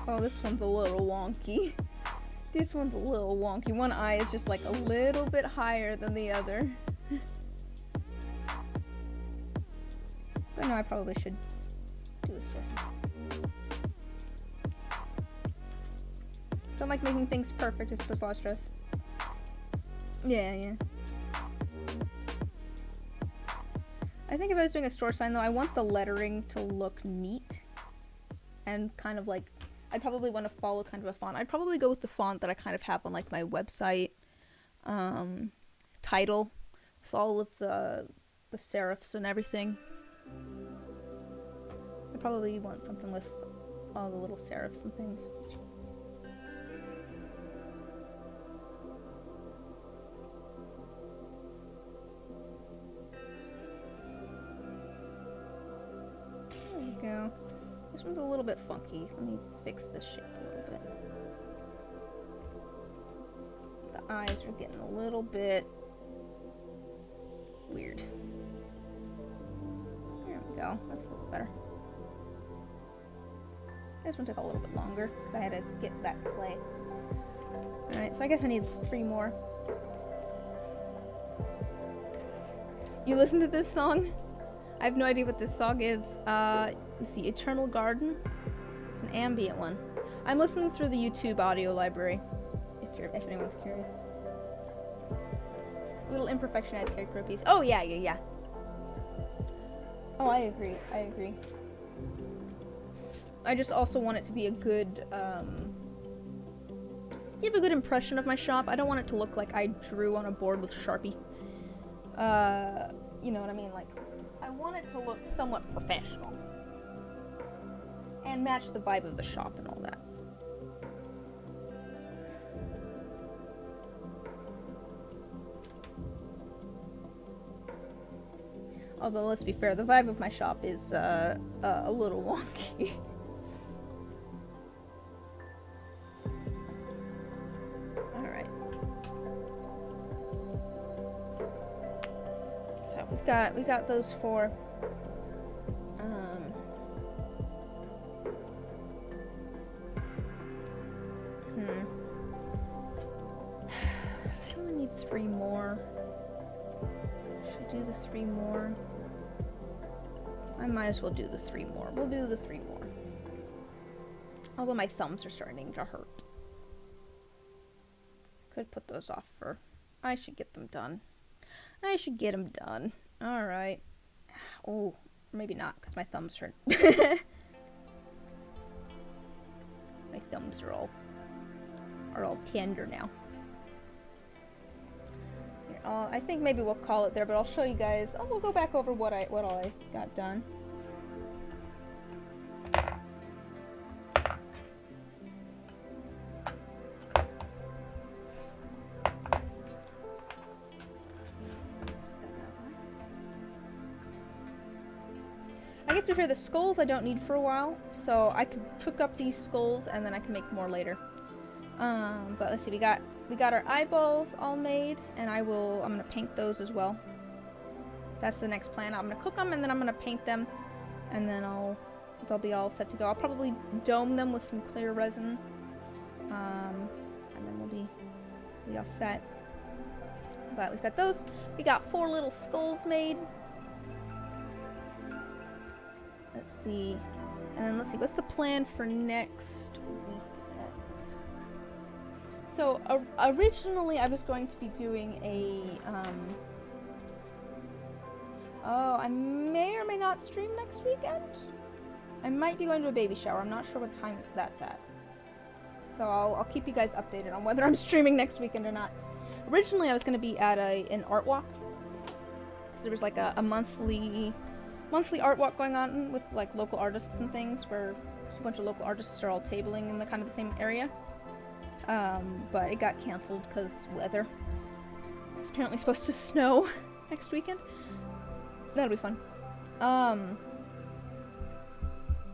Oh, this one's a little wonky. This one's a little wonky. One eye is just like a little bit higher than the other. But no, I probably should do a store. Don't like making things perfect, it's just a lot of stress. Yeah. I think if I was doing a store sign though, I want the lettering to look neat. And kind of like, I'd probably want to follow kind of a font. I'd probably go with the font that I kind of have on like my website title, with all of the serifs and everything. I probably want something with all the little serifs and things. There we go. This one's a little bit funky. Let me fix this shape a little bit. The eyes are getting a little bit weird. There we go. That's a little better. This one took a little bit longer because I had to get that clay. Alright, so I guess I need 3 more. You listen to this song? I have no idea what this song is. Let's see, Eternal Garden. It's an ambient one. I'm listening through the YouTube audio library, if anyone's curious. Little imperfection as character piece. Oh yeah. Oh, I agree. I just also want it to be a good, give a good impression of my shop. I don't want it to look like I drew on a board with Sharpie. You know what I mean? Like, I want it to look somewhat professional. And match the vibe of the shop and all that. Although, let's be fair, the vibe of my shop is a little wonky. Alright. So, we got those 4. I only need 3 more. Should I do the 3 more? I might as well do the 3 more. We'll do the 3 more. Although my thumbs are starting to hurt. Could put those off for... I should get them done. Alright. Oh, maybe not, because my thumbs hurt. My thumbs are all tender now. Here, I think maybe we'll call it there, but I'll show you guys. Oh, we'll go back over what all I got done. I guess to be fair, the skulls I don't need for a while, so I could cook up these skulls and then I can make more later. But let's see, we got our eyeballs all made, and I'm gonna paint those as well. That's the next plan. I'm gonna cook them and then I'm gonna paint them, and then they'll be all set to go. I'll probably dome them with some clear resin, and then we'll be all set. But we've got those. We got 4 little skulls made. Let's see. And then let's see, what's the plan for next weekend? So originally I was going to be doing a, oh, I may or may not stream next weekend. I might be going to a baby shower. I'm not sure what time that's at. So I'll keep you guys updated on whether I'm streaming next weekend or not. Originally I was going to be at an art walk. There was like a monthly art walk going on with like local artists and things, where a bunch of local artists are all tabling in the kind of the same area. But it got canceled because weather. It's apparently supposed to snow next weekend. That'll be fun.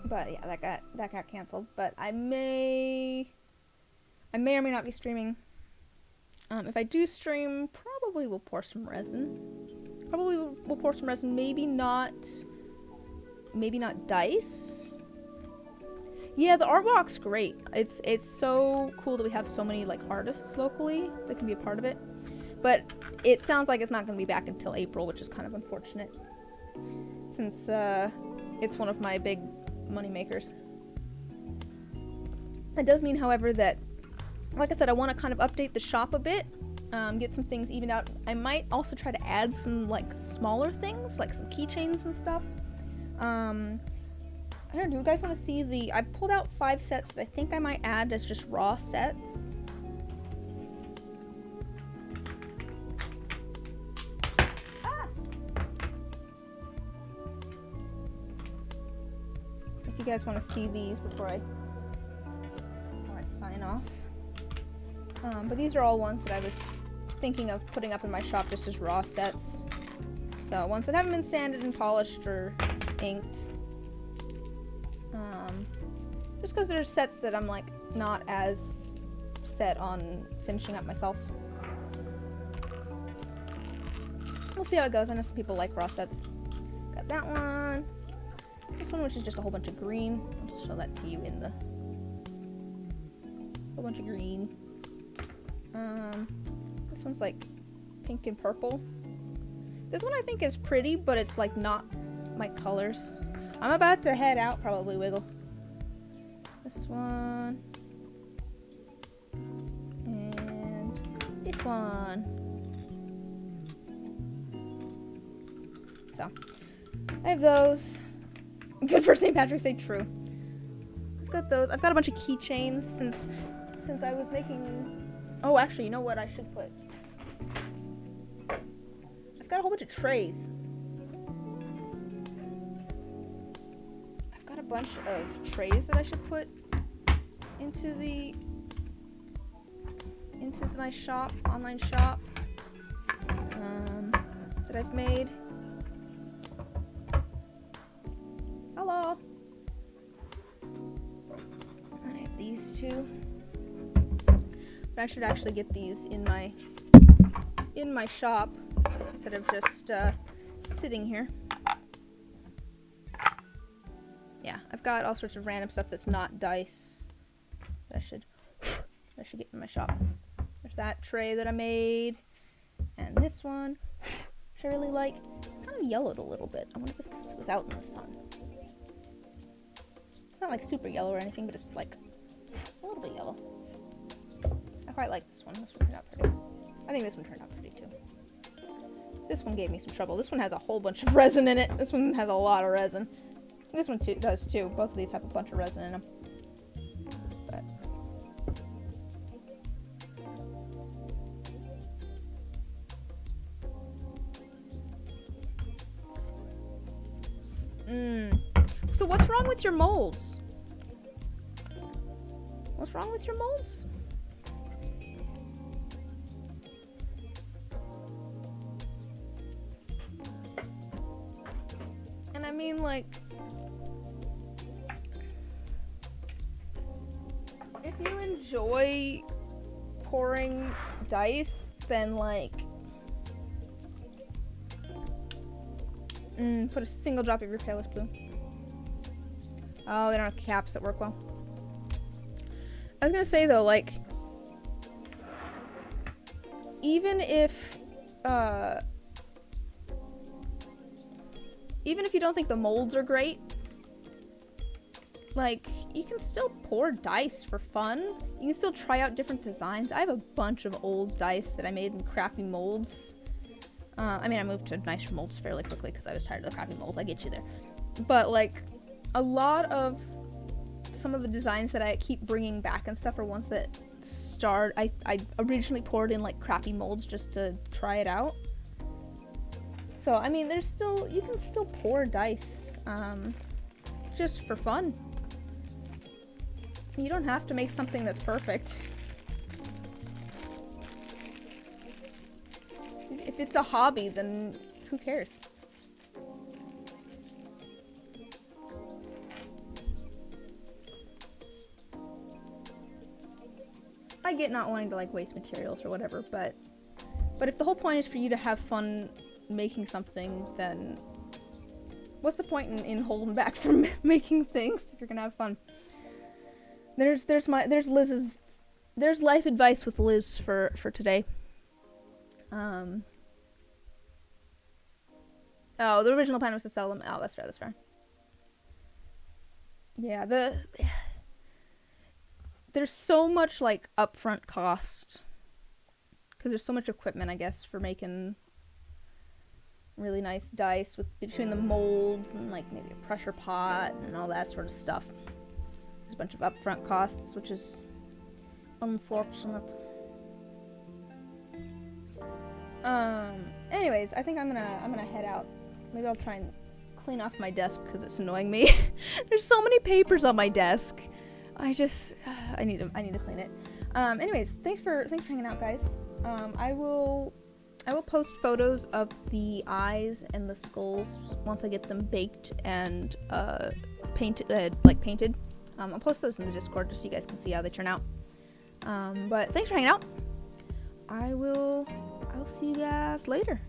But yeah, that got canceled. But I may or may not be streaming. If I do stream, probably will pour some resin. Maybe not dice. Yeah, the art walk's great. It's so cool that we have so many like artists locally that can be a part of it. But it sounds like it's not going to be back until April, which is kind of unfortunate, since it's one of my big money makers. That does mean, however, that, like I said, I want to kind of update the shop a bit, get some things evened out. I might also try to add some like smaller things, like some keychains and stuff. I don't know, do you guys want to see I pulled out 5 sets that I think I might add as just raw sets. Ah! If you guys want to see these before I sign off. But these are all ones that I was thinking of putting up in my shop just as raw sets. So ones that haven't been sanded and polished or inked. Just because there's sets that I'm like not as set on finishing up myself. We'll see how it goes. I know some people like raw sets. Got that one. This one, which is just a whole bunch of green. I'll just show that to you in the whole bunch of green. This one's like pink and purple. This one I think is pretty, but it's like not my colors. I'm about to head out, probably, Wiggle. This one. And this one. So, I have those. Good for St. Patrick's Day, true. I've got those. I've got a bunch of keychains since I was making... Oh, actually, you know what I should put? I've got a whole bunch of trays. I've got a bunch of trays that I should put into my shop, online shop, that I've made. Hello. And I have these two. But I should actually get these in my shop instead of just sitting here. Yeah, I've got all sorts of random stuff that's not dice that I should get in my shop. There's that tray that I made, and this one, which I really like. It's kind of yellowed a little bit. I wonder if it's because it was out in the sun. It's not like super yellow or anything, but it's like a little bit yellow. I quite like this one. This one turned out pretty. I think this one turned out pretty too. This one gave me some trouble. This one has a whole bunch of resin in it. This one has a lot of resin. This one too does too. Both of these have a bunch of resin in them. But so what's wrong with your molds? What's wrong with your molds? And I mean, like, if you enjoy pouring dice, then like put a single drop of your palest blue. Oh, they don't have caps that work well. I was gonna say though, like, even if you don't think the molds are great, like, you can still pour dice for fun. You can still try out different designs. I have a bunch of old dice that I made in crappy molds. I mean, I moved to nicer molds fairly quickly because I was tired of the crappy molds. I get you there. But, like, a lot of some of the designs that I keep bringing back and stuff are ones that I originally poured in, like, crappy molds just to try it out. So, I mean, you can still pour dice, just for fun. You don't have to make something that's perfect. If it's a hobby, then who cares? I get not wanting to, like, waste materials or whatever, but if the whole point is for you to have fun making something, then what's the point in holding back from making things if you're gonna have fun? There's life advice with Liz for today. Oh, the original plan was to sell them. Oh, that's fair. Yeah, there's so much, like, upfront cost because there's so much equipment, I guess, for making really nice dice between the molds and, like, maybe a pressure pot and all that sort of stuff. There's a bunch of upfront costs, which is unfortunate. Anyways, I think I'm gonna head out. Maybe I'll try and clean off my desk because it's annoying me. There's so many papers on my desk. I need to clean it. Anyways, thanks for hanging out, guys. I will post photos of the eyes and the skulls once I get them baked and painted. I'll post those in the Discord just so you guys can see how they turn out. But thanks for hanging out. I will see you guys later.